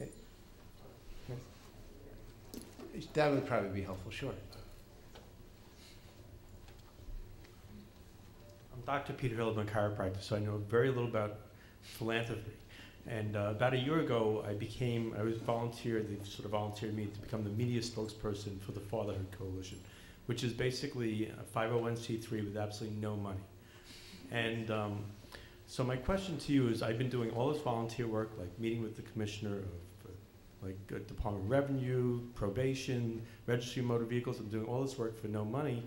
That would probably be helpful, sure. I'm Dr. Peter Hill, I'm a chiropractor, so I know very little about philanthropy. And about a year ago, I was volunteered, they sort of volunteered me to become the media spokesperson for the Fatherhood Coalition, which is basically a 501c3 with absolutely no money. And so my question to you is, I've been doing all this volunteer work, like meeting with the commissioner of Department of Revenue, probation, registry of motor vehicles. I'm doing all this work for no money.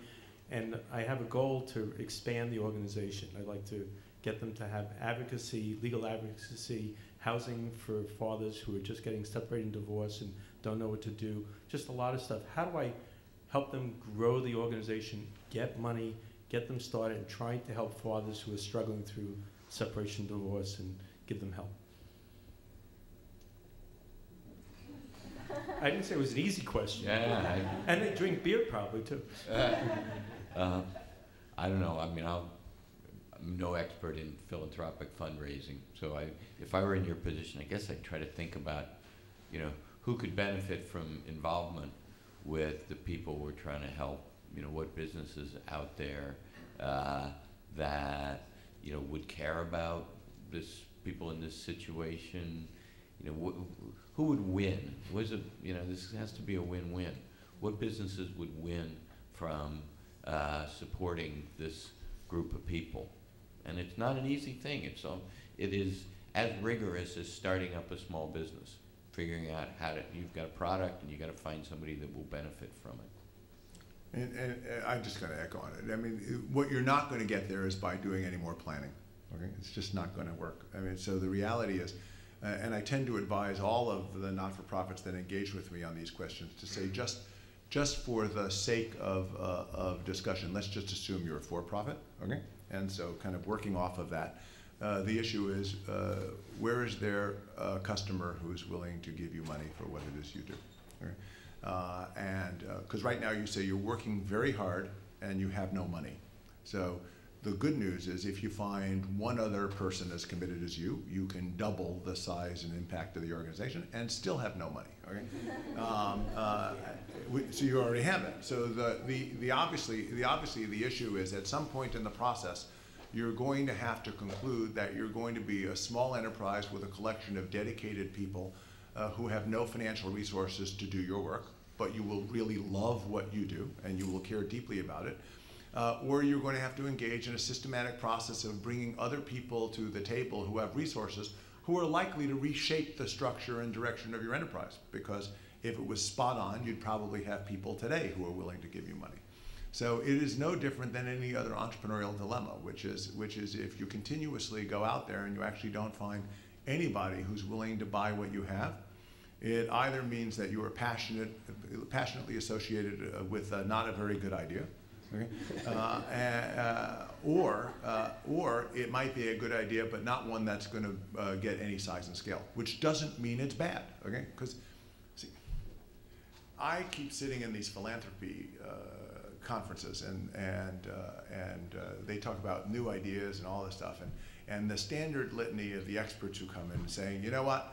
And I have a goal to expand the organization. I'd like to get them to have advocacy, legal advocacy, housing for fathers who are just getting separated and divorced and don't know what to do, just a lot of stuff. How do I help them grow the organization, get money, get them started, and try to help fathers who are struggling through separation, divorce, and give them help? I didn't say it was an easy question. Yeah. And they drink beer probably too. I don't know. I mean, I'm no expert in philanthropic fundraising. So if I were in your position, I guess I'd try to think about, who could benefit from involvement with the people we're trying to help. What businesses out there that would care about people in this situation. Who would win? This has to be a win-win. What businesses would win from supporting this group of people? And it's not an easy thing. It is as rigorous as starting up a small business, figuring out you've got a product and you've got to find somebody that will benefit from it. And I just got to echo on it. I mean, what you're not going to get there is by doing any more planning. Okay, it's just not going to work. I mean, so the reality is, and I tend to advise all of the not-for-profits that engage with me on these questions to say, just for the sake of discussion, let's just assume you're a for-profit. Okay, and so kind of working off of that, the issue is, where is there a customer who's willing to give you money for what it is you do? Okay? Because right now you say you're working very hard and you have no money. So the good news is if you find one other person as committed as you, you can double the size and impact of the organization and still have no money. Okay? So you already have it. So obviously the issue is at some point in the process, you're going to have to conclude that you're going to be a small enterprise with a collection of dedicated people who have no financial resources to do your work, but you will really love what you do and you will care deeply about it. Or you're going to have to engage in a systematic process of bringing other people to the table who have resources who are likely to reshape the structure and direction of your enterprise. Because if it was spot on, you'd probably have people today who are willing to give you money. So it is no different than any other entrepreneurial dilemma, which is if you continuously go out there and you actually don't find anybody who's willing to buy what you have, it either means that you are passionately associated with not a very good idea, okay? Or it might be a good idea, but not one that's going to get any size and scale, which doesn't mean it's bad, okay? Because, see, I keep sitting in these philanthropy conferences, and they talk about new ideas and all this stuff, and the standard litany of the experts who come in saying, you know what?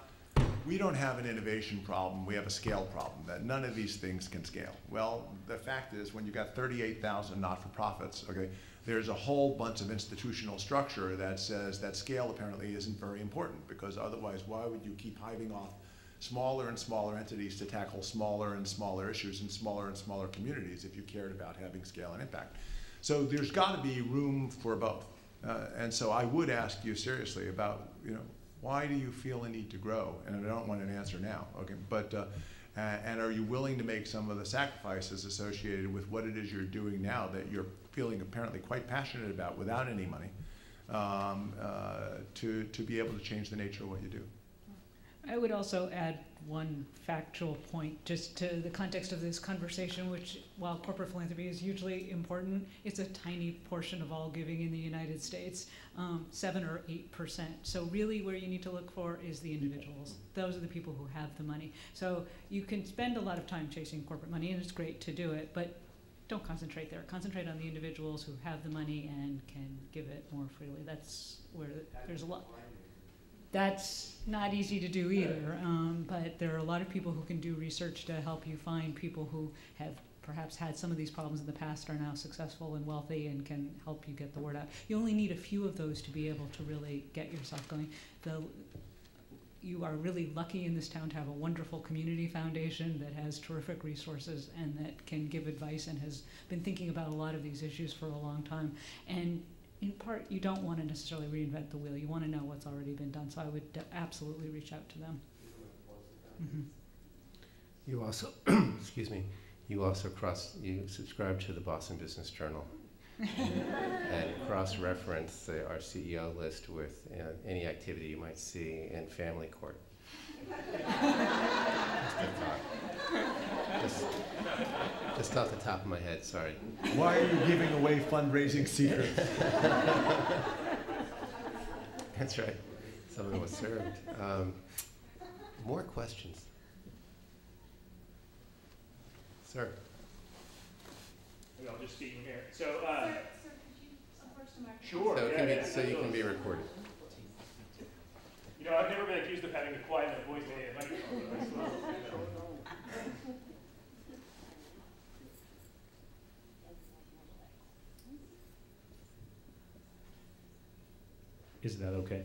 We don't have an innovation problem, we have a scale problem, that none of these things can scale. Well, the fact is, when you got 38,000 not-for-profits, okay, there's a whole bunch of institutional structure that says that scale apparently isn't very important, because otherwise, why would you keep hiving off smaller and smaller entities to tackle smaller and smaller issues in smaller and smaller communities if you cared about having scale and impact? So there's got to be room for both. And so I would ask you seriously about, you know, why do you feel a need to grow? And I don't want an answer now, okay? But, and are you willing to make some of the sacrifices associated with what it is you're doing now that you're feeling apparently quite passionate about without any money to be able to change the nature of what you do? I would also add one factual point just to the context of this conversation, which, while corporate philanthropy is hugely important, it's a tiny portion of all giving in the United States, 7 or 8%. So really where you need to look for is the individuals. Those are the people who have the money. So you can spend a lot of time chasing corporate money, and it's great to do it, but don't concentrate there. Concentrate on the individuals who have the money and can give it more freely. That's where there's a lot. That's not easy to do either, but there are a lot of people who can do research to help you find people who have perhaps had some of these problems in the past, are now successful and wealthy, and can help you get the word out. You only need a few of those to be able to really get yourself going. You are really lucky in this town to have a wonderful community foundation that has terrific resources and that can give advice and has been thinking about a lot of these issues for a long time. And in part, you don't want to necessarily reinvent the wheel. You want to know what's already been done. So I would absolutely reach out to them. Mm-hmm. You also, excuse me, you subscribe to the Boston Business Journal and cross-reference our CEO list with any activity you might see in family court. Just off the top of my head, sorry. Why are you giving away fundraising secrets? That's right. Someone was served. More questions? Sir. Maybe I'll just speak from here. So, sir, could you approach the microphone? Sure. So you can be recorded. You know, I've never been accused of having to quiet my voice in a microphone. Is that okay?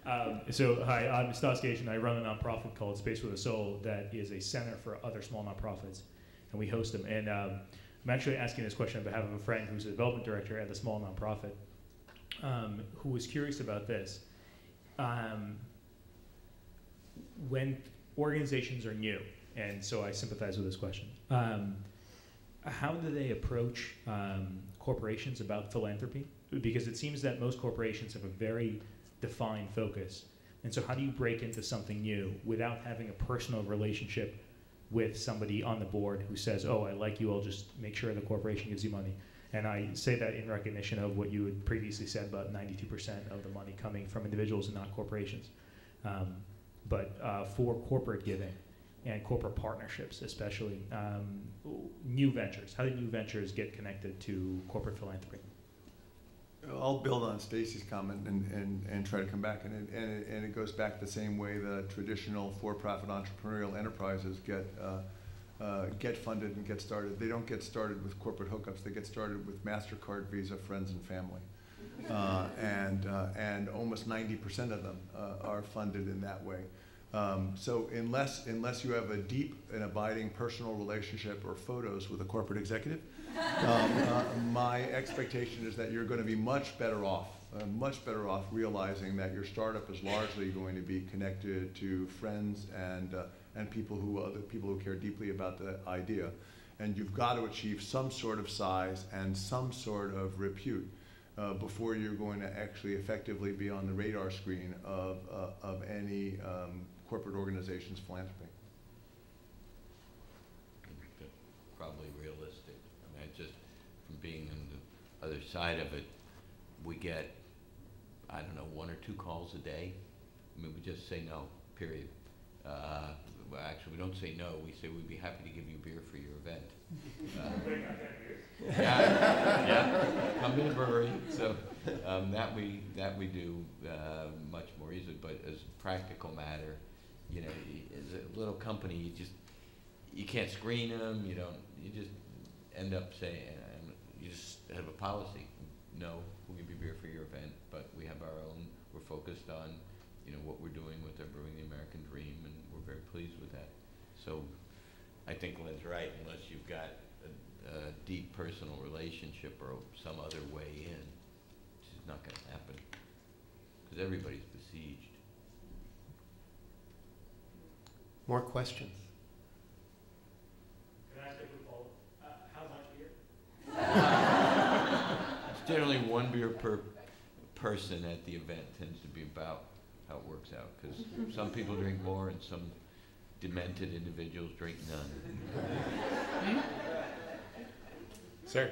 Hi, I'm Stacy Palmer. I run a nonprofit called Space with a Soul that is a center for other small nonprofits, and we host them. And I'm actually asking this question on behalf of a friend who's a development director at a small nonprofit, who was curious about this. When organizations are new, and so I sympathize with this question, how do they approach corporations about philanthropy? Because it seems that most corporations have a very defined focus. And so how do you break into something new without having a personal relationship with somebody on the board who says, oh, I like you, I'll just make sure the corporation gives you money? And I say that in recognition of what you had previously said about 92% of the money coming from individuals and not corporations. But for corporate giving, and corporate partnerships, especially new ventures. How do new ventures get connected to corporate philanthropy? I'll build on Stacy's comment and try to come back, and it goes back the same way the traditional for-profit entrepreneurial enterprises get funded and get started. They don't get started with corporate hookups. They get started with MasterCard, Visa, friends, and family, and almost 90% of them are funded in that way. So unless you have a deep and abiding personal relationship or photos with a corporate executive, my expectation is that you're going to be much better off realizing that your startup is largely going to be connected to friends and other people who care deeply about the idea, and you've got to achieve some sort of size and some sort of repute before you're going to actually effectively be on the radar screen of any corporate organization's philanthropy. Probably realistic. I mean, just from being on the other side of it, we get, I don't know, 1 or 2 calls a day. I mean, we just say no, period. Well, actually, we don't say no. We say we'd be happy to give you beer for your event. Yeah, come to the brewery. So that we do much more easily. But as a practical matter, you know, as a little company, you can't screen them. You just end up saying, you just have a policy. No, we'll give you beer for your event, but we have our own. We're focused on, you know, what we're doing with our Brewing the American Dream, and we're very pleased with that. So I think Len's right. Unless you've got a deep personal relationship or some other way in, it's just not going to happen because everybody's besieged. More questions? Can I ask a quick follow-up? How much beer? It's generally 1 beer per person at the event. Tends to be about how it works out, because some people drink more and some demented individuals drink none. Sir.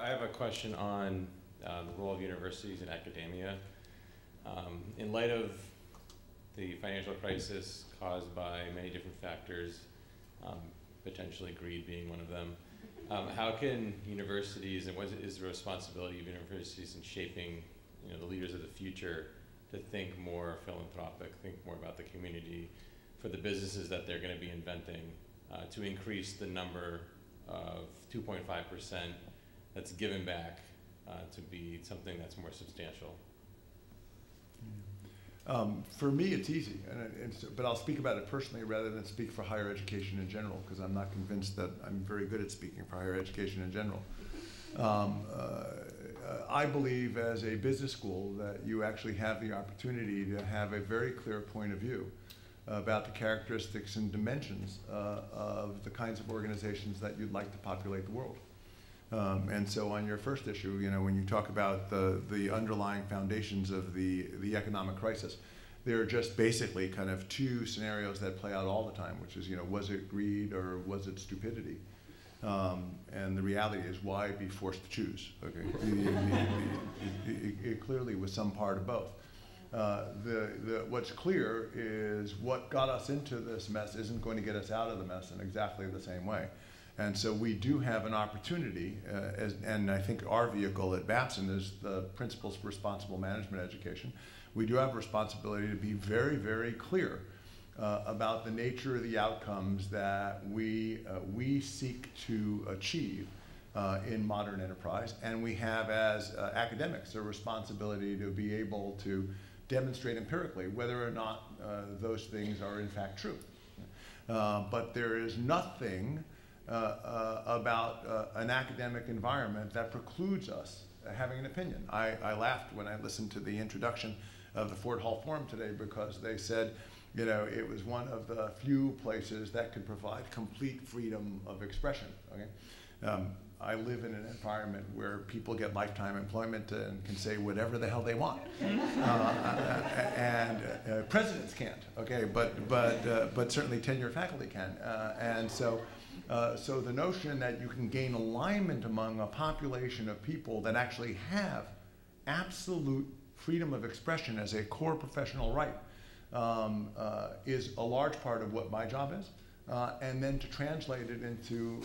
I have a question on the role of universities and academia. In light of the financial crisis caused by many different factors, potentially greed being one of them, how can universities, and what is the responsibility of universities in shaping, you know, the leaders of the future to think more philanthropic, think more about the community for the businesses that they're going to be inventing, to increase the number of 2.5% that's given back to be something that's more substantial? For me, it's easy, but I'll speak about it personally rather than speak for higher education in general, because I'm not convinced that I'm very good at speaking for higher education in general. I believe as a business school that you actually have the opportunity to have a very clear point of view about the characteristics and dimensions of the kinds of organizations that you'd like to populate the world. And so on your first issue, you know, when you talk about the underlying foundations of the economic crisis, there are just basically kind of 2 scenarios that play out all the time, which is, you know, was it greed or was it stupidity? And the reality is, why be forced to choose? Okay, it clearly was some part of both. What's clear is what got us into this mess isn't going to get us out of the mess in exactly the same way. And so we do have an opportunity, and I think our vehicle at Babson is the Principles for Responsible Management Education. We do have a responsibility to be very, very clear about the nature of the outcomes that we seek to achieve in modern enterprise. And we have, as academics, a responsibility to be able to demonstrate empirically whether or not those things are in fact true. But there is nothing about an academic environment that precludes us having an opinion. I laughed when I listened to the introduction of the Ford Hall Forum today, because they said, you know, it was one of the few places that could provide complete freedom of expression. Okay? I live in an environment where people get lifetime employment and can say whatever the hell they want, and presidents can't. Okay, but certainly tenured faculty can, and so the notion that you can gain alignment among a population of people that actually have absolute freedom of expression as a core professional right is a large part of what my job is. And then to translate it into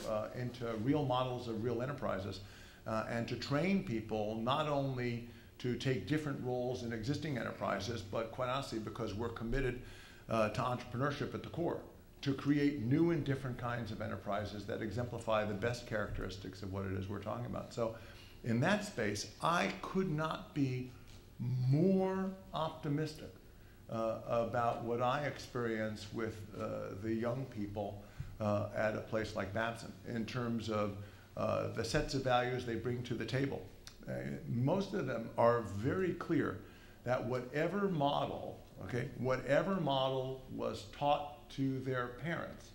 real models of real enterprises, and to train people not only to take different roles in existing enterprises, but quite honestly, because we're committed to entrepreneurship at the core, to create new and different kinds of enterprises that exemplify the best characteristics of what it is we're talking about. So in that space, I could not be more optimistic about what I experience with the young people at a place like Babson in terms of the sets of values they bring to the table. Most of them are very clear that whatever model was taught to their parents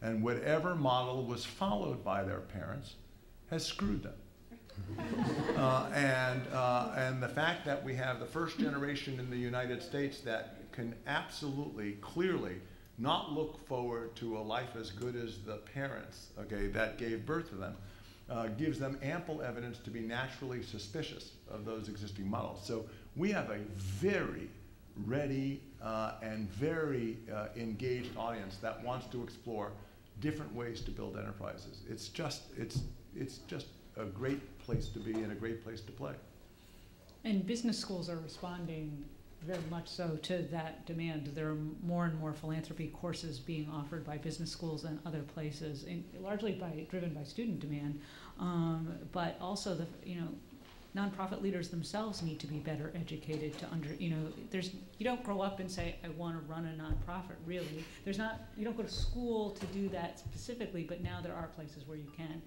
and whatever model was followed by their parents has screwed them. And the fact that we have the first generation in the United States that can absolutely, clearly not look forward to a life as good as the parents, that gave birth to them, gives them ample evidence to be naturally suspicious of those existing models. So we have a very ready and very engaged audience that wants to explore different ways to build enterprises. It's just a great place to be and a great place to play. And business schools are responding very much so to that demand. There are more and more philanthropy courses being offered by business schools and other places, largely driven by student demand, but also nonprofit leaders themselves need to be better educated to you don't grow up and say, I want to run a nonprofit, really. You don't go to school to do that specifically, but now there are places where you can.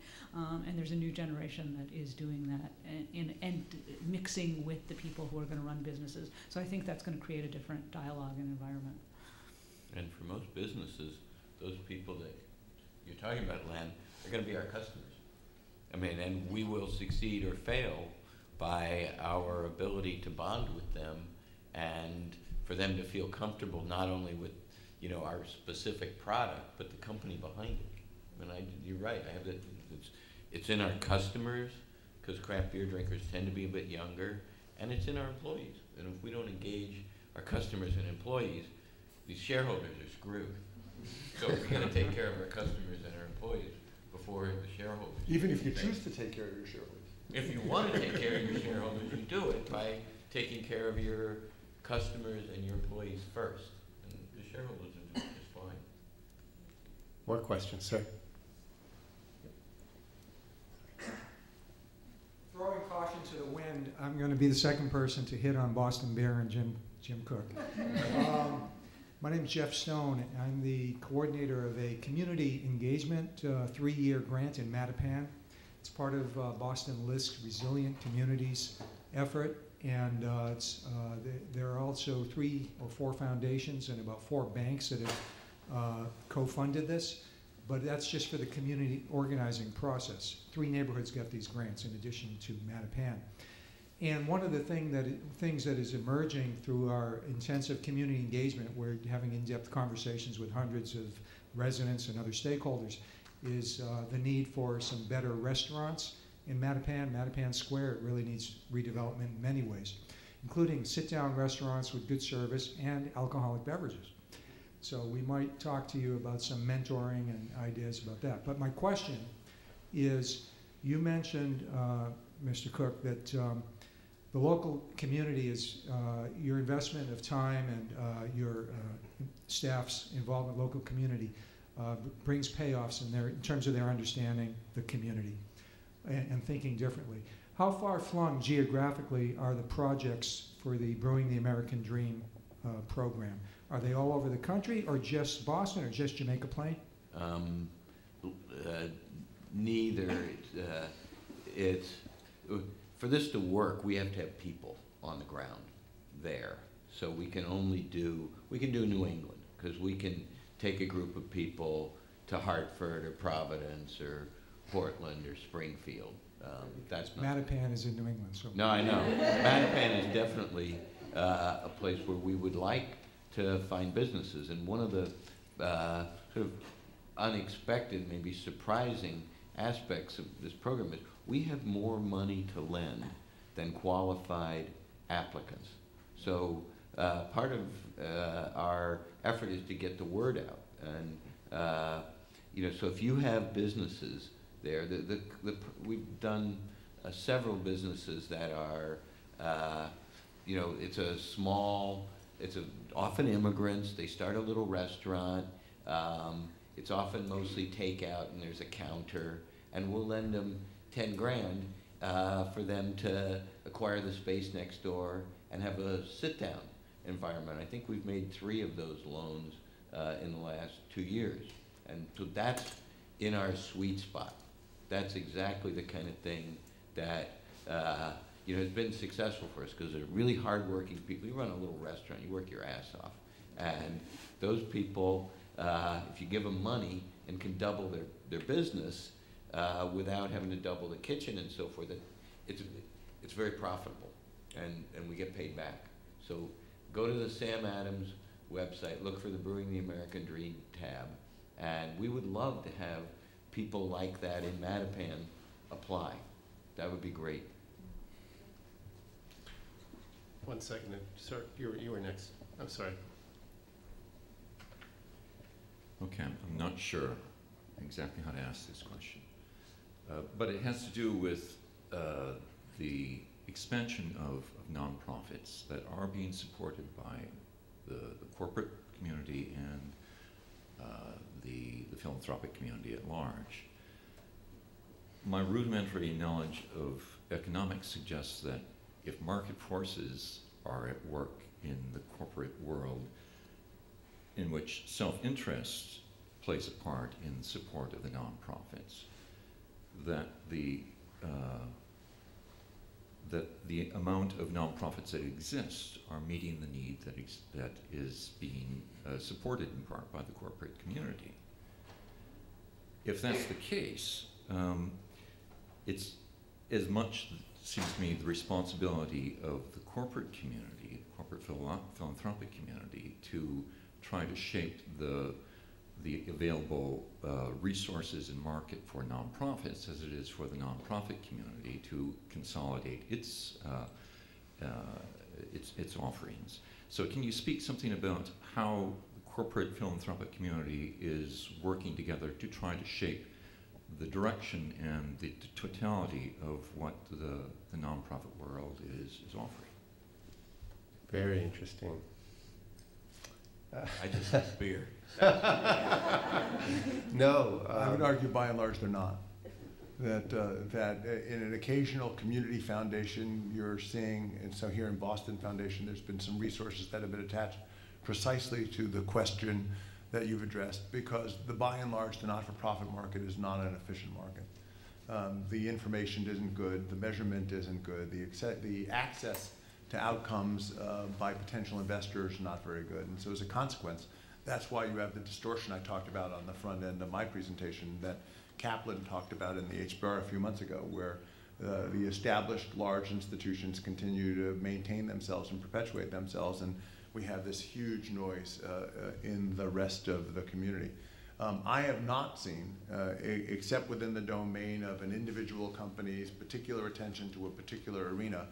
And there's a new generation that is doing that and mixing with the people who are going to run businesses. So I think that's going to create a different dialogue and environment. And for most businesses, those people that you're talking about, Len, are going to be our customers. I mean, and we will succeed or fail by our ability to bond with them and for them to feel comfortable not only with, our specific product, but the company behind it. I mean, you're right. I have that. It's in our customers, because craft beer drinkers tend to be a bit younger, and it's in our employees. And if we don't engage our customers and employees, these shareholders are screwed. So we've got to take care of our customers and our employees before the shareholders. Even if you choose to take care of your shareholders. If you want to take care of your shareholders, you do it by taking care of your customers and your employees first. And the shareholders are doing just fine. More questions, sir? Throwing caution to the wind, I'm going to be the second person to hit on Boston Beer and Jim Koch. My name is Jeff Stone. I'm the coordinator of a community engagement 3-year grant in Mattapan. It's part of Boston LISC's Resilient Communities effort, and there are also 3 or 4 foundations and about 4 banks that have co-funded this, but that's just for the community organizing process. 3 neighborhoods got these grants in addition to Mattapan. And one of the things that is emerging through our intensive community engagement, we're having in-depth conversations with hundreds of residents and other stakeholders, is the need for some better restaurants in Mattapan Square. It really needs redevelopment in many ways, including sit-down restaurants with good service and alcoholic beverages. So we might talk to you about some mentoring and ideas about that. But my question is, you mentioned, Mr. Cook, that the local community is your investment of time and your staff's involvement in local community brings payoffs in terms of their understanding the community and thinking differently. How far flung geographically are the projects for the Brewing the American Dream program? Are they all over the country, or just Boston, or just Jamaica Plain? Neither. It's for this to work, we have to have people on the ground there. So we can do New England, because we can take a group of people to Hartford or Providence or Portland or Springfield. That's not. Mattapan is in New England, so. No, I know. Mattapan is definitely a place where we would like to find businesses. And one of the sort of unexpected, maybe surprising aspects of this program is we have more money to lend than qualified applicants. So part of our effort is to get the word out. And so if you have businesses there, we've done several businesses that are, it's often immigrants. They start a little restaurant. It's often mostly takeout, and there's a counter, and we'll lend them 10 grand for them to acquire the space next door and have a sit-down environment. I think we've made 3 of those loans in the last 2 years, and so that's in our sweet spot. That's exactly the kind of thing that has been successful for us, because they're really hardworking people. You run a little restaurant, you work your ass off, and those people, if you give them money and can double their business without having to double the kitchen and so forth, it's very profitable, and we get paid back. So go to the Sam Adams website, look for the Brewing the American Dream tab, and we would love to have people like that in Mattapan apply. That would be great. 1 second, sir, you were next. I'm sorry. Okay, I'm not sure exactly how to ask this question, but it has to do with the expansion of nonprofits that are being supported by the corporate community and the philanthropic community at large. My rudimentary knowledge of economics suggests that if market forces are at work in the corporate world, in which self-interest plays a part in support of the nonprofits, that the amount of nonprofits that exist are meeting the need that is being supported in part by the corporate community. If that's the case, it's as much, seems to me, the responsibility of the corporate community, the corporate philanthropic community, to try to shape the available resources and market for nonprofits as it is for the nonprofit community to consolidate its offerings. So can you speak something about how the corporate philanthropic community is working together to try to shape the direction and the totality of what the nonprofit world is offering? Very interesting. I just have beer. No. I would argue by and large they're not. That in an occasional community foundation you're seeing, and so here in Boston Foundation there's been some resources that have been attached precisely to the question that you've addressed, because by and large the not-for-profit market is not an efficient market. The information isn't good, the measurement isn't good, the access to outcomes by potential investors is not very good. And so as a consequence, that's why you have the distortion I talked about on the front end of my presentation that Kaplan talked about in the HBR a few months ago, where the established large institutions continue to maintain themselves and perpetuate themselves, and we have this huge noise in the rest of the community. I have not seen, except within the domain of an individual company's particular attention to a particular arena,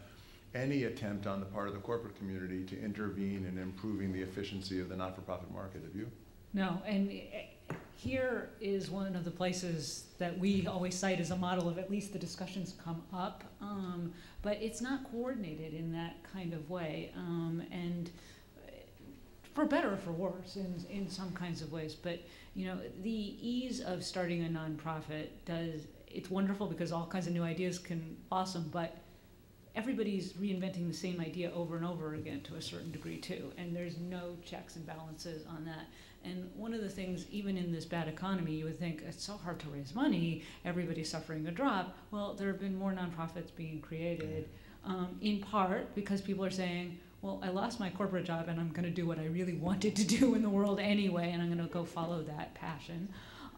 any attempt on the part of the corporate community to intervene in improving the efficiency of the not-for-profit market. Have you? No, and here is one of the places that we always cite as a model of at least the discussions come up, but it's not coordinated in that kind of way, and for better or for worse in some kinds of ways. But the ease of starting a nonprofit it's wonderful because all kinds of new ideas awesome, but everybody's reinventing the same idea over and over again to a certain degree too, and there's no checks and balances on that. And one of the things, even in this bad economy, you would think it's so hard to raise money, everybody's suffering a drop. Well, there have been more nonprofits being created, in part because people are saying, well, I lost my corporate job and I'm going to do what I really wanted to do in the world anyway, and I'm going to go follow that passion.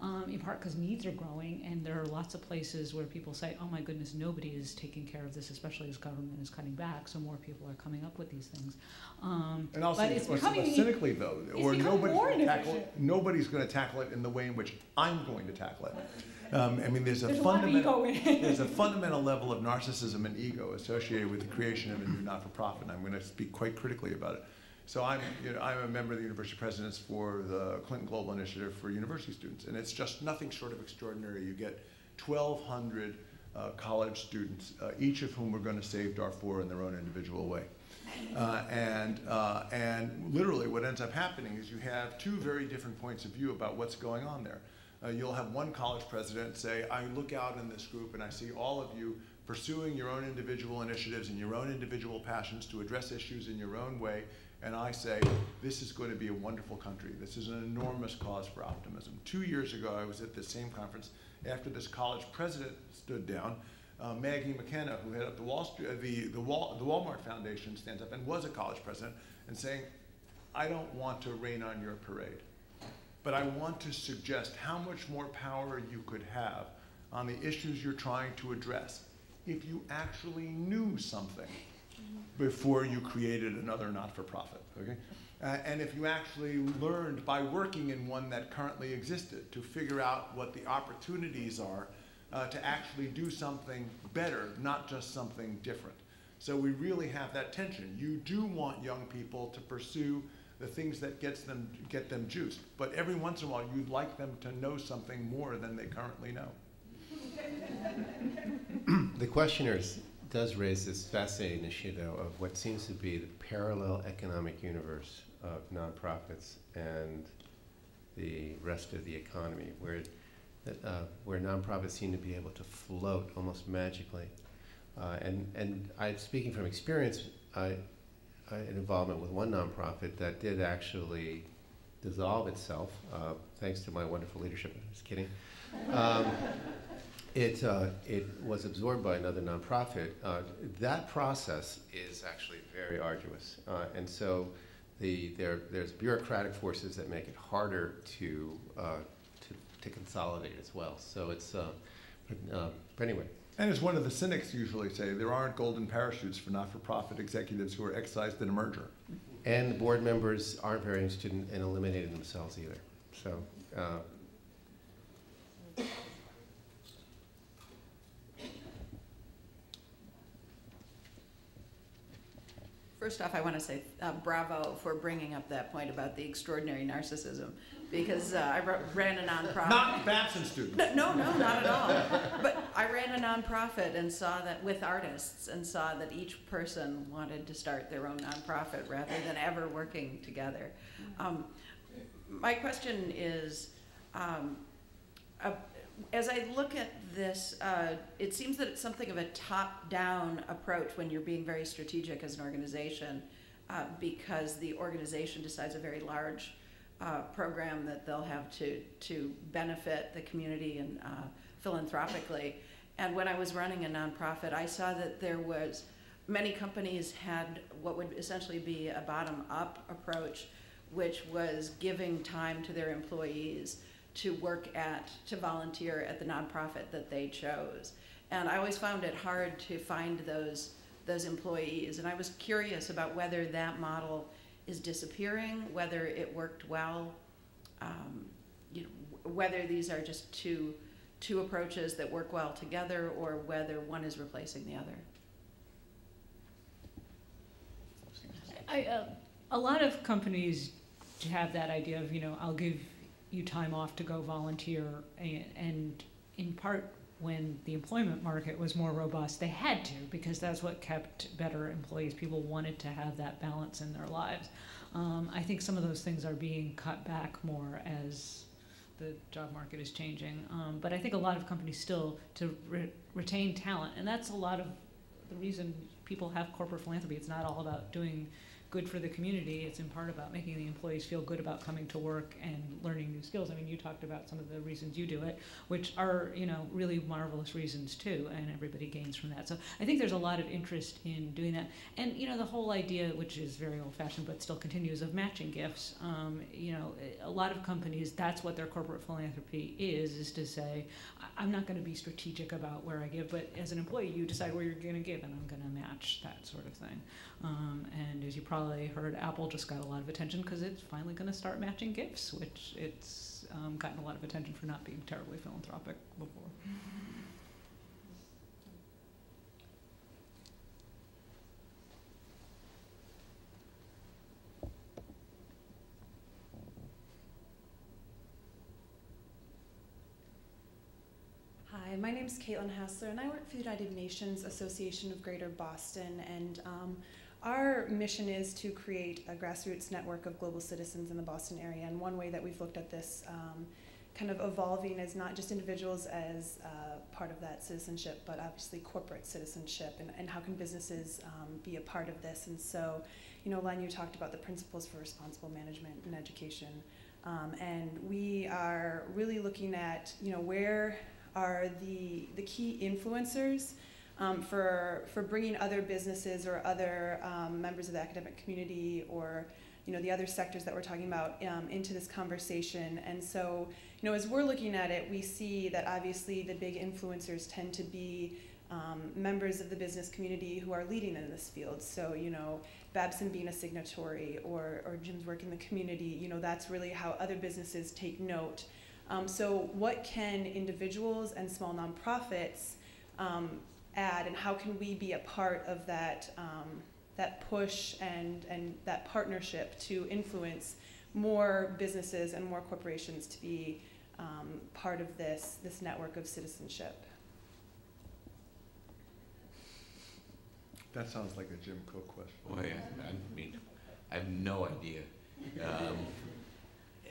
in part because needs are growing, and there are lots of places where people say, oh my goodness, nobody is taking care of this, especially as government is cutting back, so more people are coming up with these things. And also, but it's becoming cynically though, or nobody's going to tackle it in the way in which I'm going to tackle it. I mean, there's a fundamental level of narcissism and ego associated with the creation of a new not-for-profit, and I'm going to speak quite critically about it. So I'm a member of the University Presidents for the Clinton Global Initiative for University Students, and it's just nothing short of extraordinary. You get 1,200 college students, each of whom are going to save Darfur in their own individual way. And literally what ends up happening is you have two very different points of view about what's going on there. You'll have one college president say, I look out in this group and I see all of you pursuing your own individual initiatives and your own individual passions to address issues in your own way. And I say, this is going to be a wonderful country. This is an enormous cause for optimism. 2 years ago, I was at this same conference. After this college president stood down, Maggie McKenna, who headed up the Walmart Foundation, stands up and was a college president and saying, I don't want to rain on your parade, but I want to suggest how much more power you could have on the issues you're trying to address if you actually knew something before you created another not-for-profit, okay? And if you actually learned by working in one that currently existed to figure out what the opportunities are to actually do something better, not just something different. So we really have that tension. You do want young people to pursue the things that get them juiced, but every once in a while you'd like them to know something more than they currently know. The questioners does raise this fascinating issue, though, of what seems to be the parallel economic universe of nonprofits and the rest of the economy, where nonprofits seem to be able to float almost magically. And speaking from experience, I had involvement with one nonprofit that did actually dissolve itself, thanks to my wonderful leadership. Just kidding. It was absorbed by another nonprofit. That process is actually very arduous, and so there's bureaucratic forces that make it harder to consolidate as well. So it's but anyway. And as one of the cynics usually say, there aren't golden parachutes for not-for-profit executives who are excised in a merger. And the board members aren't very interested in eliminating themselves either. So. First off, I want to say bravo for bringing up that point about the extraordinary narcissism, because I ran a nonprofit. Not Babson students. No, not at all. But I ran a nonprofit and saw that with artists, and saw that each person wanted to start their own nonprofit rather than ever working together. My question is, as I look at this, it seems that it's something of a top-down approach when you're being very strategic as an organization, because the organization decides a very large program that they'll have to benefit the community and philanthropically. And when I was running a nonprofit, I saw that many companies had what would essentially be a bottom-up approach, which was giving time to their employees to volunteer at the nonprofit that they chose. And I always found it hard to find those employees. And I was curious about whether that model is disappearing, whether it worked well, whether these are just two approaches that work well together, or whether one is replacing the other. A lot of companies have that idea of, I'll give you time off to go volunteer, and in part when the employment market was more robust, they had to, because that's what kept better employees. People wanted to have that balance in their lives. I think some of those things are being cut back more as the job market is changing, but I think a lot of companies still, to retain talent, and that's a lot of the reason people have corporate philanthropy. It's not all about doing good for the community. It's in part about making the employees feel good about coming to work and learning new skills. I mean, you talked about some of the reasons you do it, which are, you know, really marvelous reasons too, and everybody gains from that. So I think there's a lot of interest in doing that. And, you know, the whole idea, which is very old-fashioned but still continues, of matching gifts, you know, a lot of companies, that's what their corporate philanthropy is to say, I'm not going to be strategic about where I give, but as an employee, you decide where you're going to give, and I'm going to match that sort of thing. And as you probably heard, Apple just got a lot of attention because it's finally going to start matching gifts, which it's gotten a lot of attention for not being terribly philanthropic before. Hi, my name is Caitlin Hassler, and I work for the United Nations Association of Greater Boston, and our mission is to create a grassroots network of global citizens in the Boston area. And one way that we've looked at this kind of evolving as not just individuals as part of that citizenship, but obviously corporate citizenship, and how can businesses be a part of this. And so, you know, Len, you talked about the principles for responsible management and education, and we are really looking at, you know, where are the key influencers for bringing other businesses or other members of the academic community, or, you know, the other sectors that we're talking about into this conversation. And so, you know, as we're looking at it, we see that obviously the big influencers tend to be members of the business community who are leading in this field. So, you know, Babson being a signatory, or Jim's work in the community, you know, that's really how other businesses take note. So what can individuals and small nonprofits add, and how can we be a part of that, that push and that partnership to influence more businesses and more corporations to be part of this network of citizenship? That sounds like a Jim Koch question. Well, yeah, I mean, I have no idea.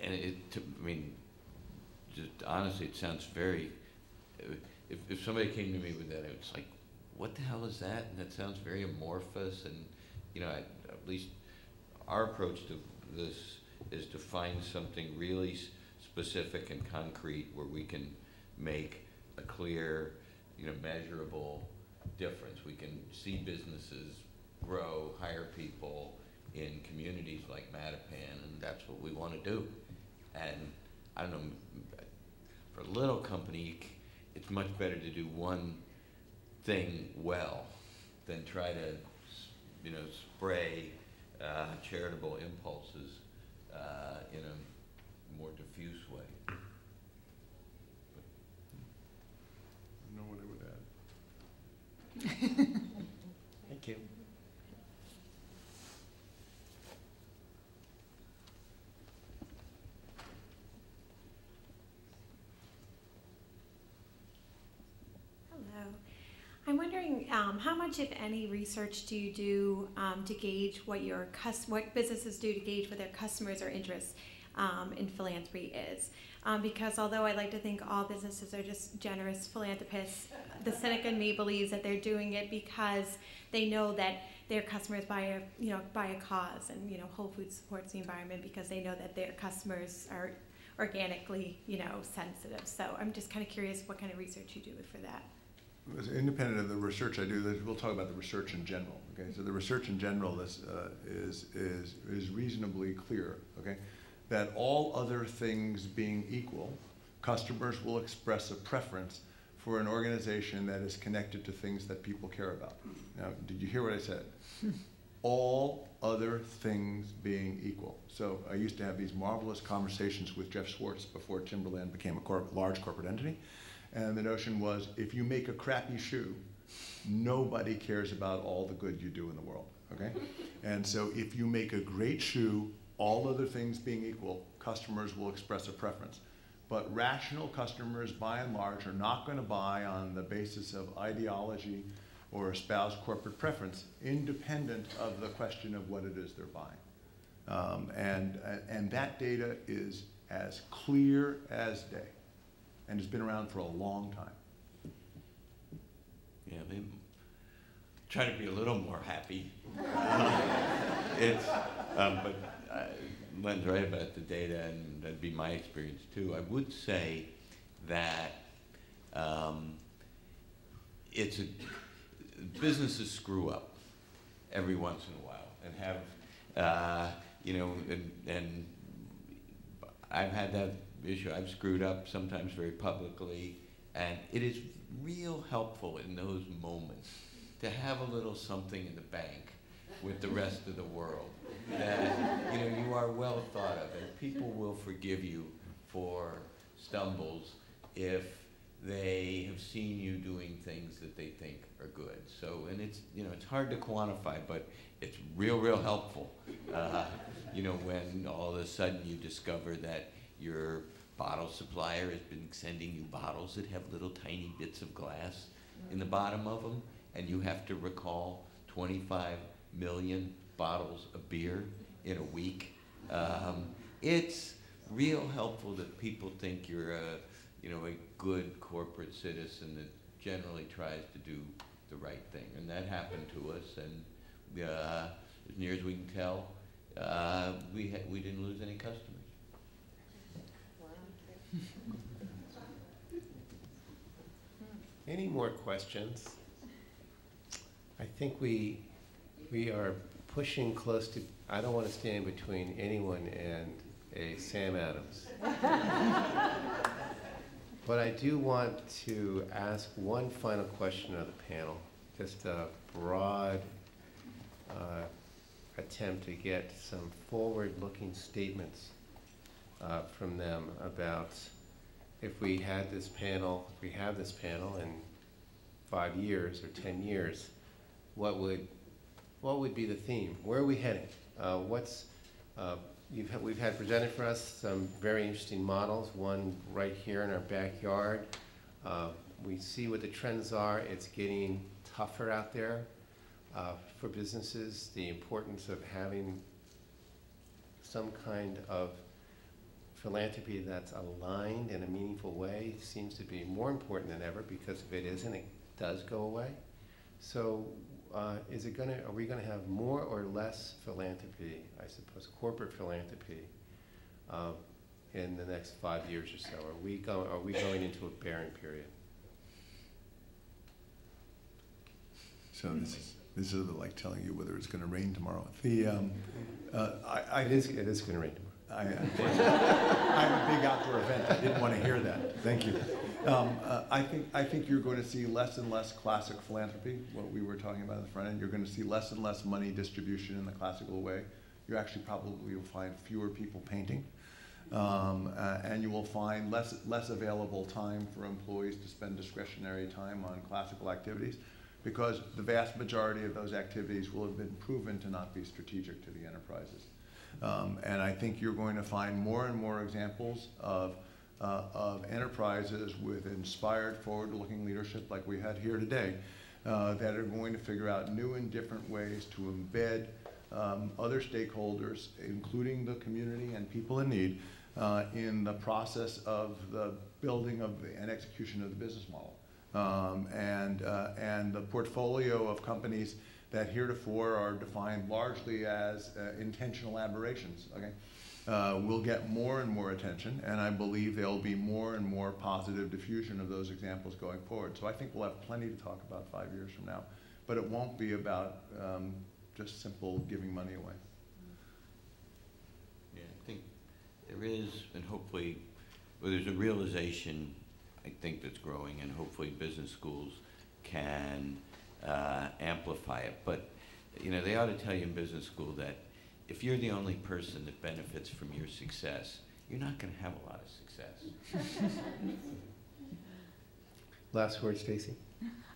And I mean, just honestly, it sounds very, if somebody came to me with that, it's like, what the hell is that? And that sounds very amorphous. And, you know, at least our approach to this is to find something really specific and concrete where we can make a clear, you know, measurable difference. We can see businesses grow, hire people in communities like Mattapan, and that's what we want to do. And I don't know, for a little company, it's much better to do one thing well than try to, you know, spray charitable impulses in a more diffuse way. No one would add. Thank you. I'm wondering how much, if any, research do you do to gauge what what businesses do to gauge what their customers or interests in philanthropy is? Because although I like to think all businesses are just generous philanthropists, the cynic in me believes that they're doing it because they know that their customers buy a cause, and, you know, Whole Foods supports the environment because they know that their customers are organically, you know, sensitive. So I'm just kind of curious what kind of research you do for that. Independent of the research I do, we'll talk about the research in general. Okay, so the research in general is reasonably clear. Okay, that all other things being equal, customers will express a preference for an organization that is connected to things that people care about. Now, did you hear what I said? All other things being equal. So I used to have these marvelous conversations with Jeff Schwartz before Timberland became a large corporate entity. And the notion was, if you make a crappy shoe, nobody cares about all the good you do in the world, okay? And so if you make a great shoe, all other things being equal, customers will express a preference. But rational customers, by and large, are not going to buy on the basis of ideology or espouse corporate preference, independent of the question of what it is they're buying. And that data is as clear as day, and has been around for a long time. Yeah, maybe try to be a little more happy. it's, but Len's right about the data, and that'd be my experience too. I would say that it's businesses screw up every once in a while and have, and I've had that issue. I've screwed up sometimes very publicly, and it is real helpful in those moments to have a little something in the bank with the rest of the world that you are well thought of, and people will forgive you for stumbles if they have seen you doing things that they think are good. So, and it's it's hard to quantify, but it's real helpful. When all of a sudden you discover that your bottle supplier has been sending you bottles that have little tiny bits of glass in the bottom of them, and you have to recall 25 million bottles of beer in a week. It's real helpful that people think you're a good corporate citizen that generally tries to do the right thing, and that happened to us. And as near as we can tell, we didn't lose any customers. Any more questions? I think we are pushing close to, I don't want to stand between anyone and a Sam Adams. But I do want to ask one final question of the panel, just a broad attempt to get some forward-looking statements from them about if we have this panel in 5 years or 10 years, what would be the theme? Where are we heading? We've had presented for us some very interesting models, one right here in our backyard. We see what the trends are. It's getting tougher out there for businesses. The importance of having some kind of philanthropy that's aligned in a meaningful way seems to be more important than ever, because if it isn't, it does go away. So are we gonna have more or less philanthropy, I suppose, corporate philanthropy, in the next 5 years or so? Are we going into a barren period? So this is like telling you whether it's going to rain tomorrow. It is going to rain tomorrow. I'm a big outdoor event. I didn't want to hear that. Thank you. I think you're going to see less and less classic philanthropy, what we were talking about at the front end. You're going to see less and less money distribution in the classical way. You actually probably will find fewer people painting. And you will find less available time for employees to spend discretionary time on classical activities, because the vast majority of those activities will have been proven to not be strategic to the enterprises. And I think you're going to find more and more examples of enterprises with inspired, forward-looking leadership like we had here today, that are going to figure out new and different ways to embed other stakeholders, including the community and people in need, in the process of the building of and execution of the business model. And the portfolio of companies that heretofore are defined largely as intentional aberrations, okay, will get more and more attention, and I believe there will be more and more positive diffusion of those examples going forward. So I think we'll have plenty to talk about 5 years from now, but it won't be about just simple giving money away. Yeah, I think there is, and hopefully, well, there's a realization, I think, that's growing, and hopefully business schools can amplify it. But they ought to tell you in business school that if you're the only person that benefits from your success, you're not going to have a lot of success. Last word, Stacy.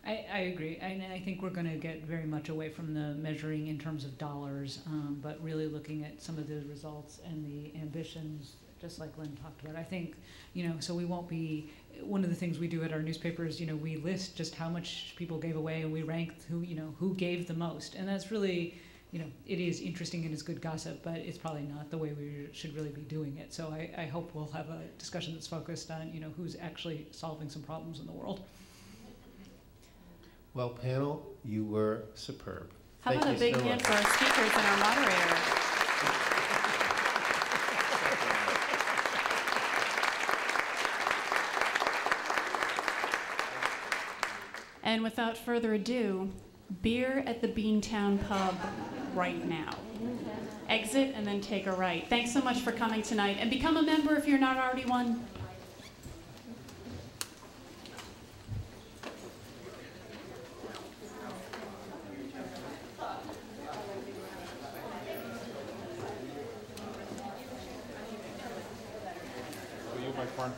I agree, and I think we're going to get very much away from the measuring in terms of dollars, but really looking at some of the results and the ambitions, just like Len talked about. I think, so we won't be, one of the things we do at our newspaper is, we list just how much people gave away, and we rank who gave the most. And that's really, it is interesting and it's good gossip, but it's probably not the way we should really be doing it. So I hope we'll have a discussion that's focused on, who's actually solving some problems in the world. Well, panel, you were superb. How Thank about you a big so hand much. for our speakers and our moderator? And without further ado, beer at the Beantown Pub right now. Exit and then take a right. Thanks so much for coming tonight, and become a member if you're not already one. Will you, Mike Farn?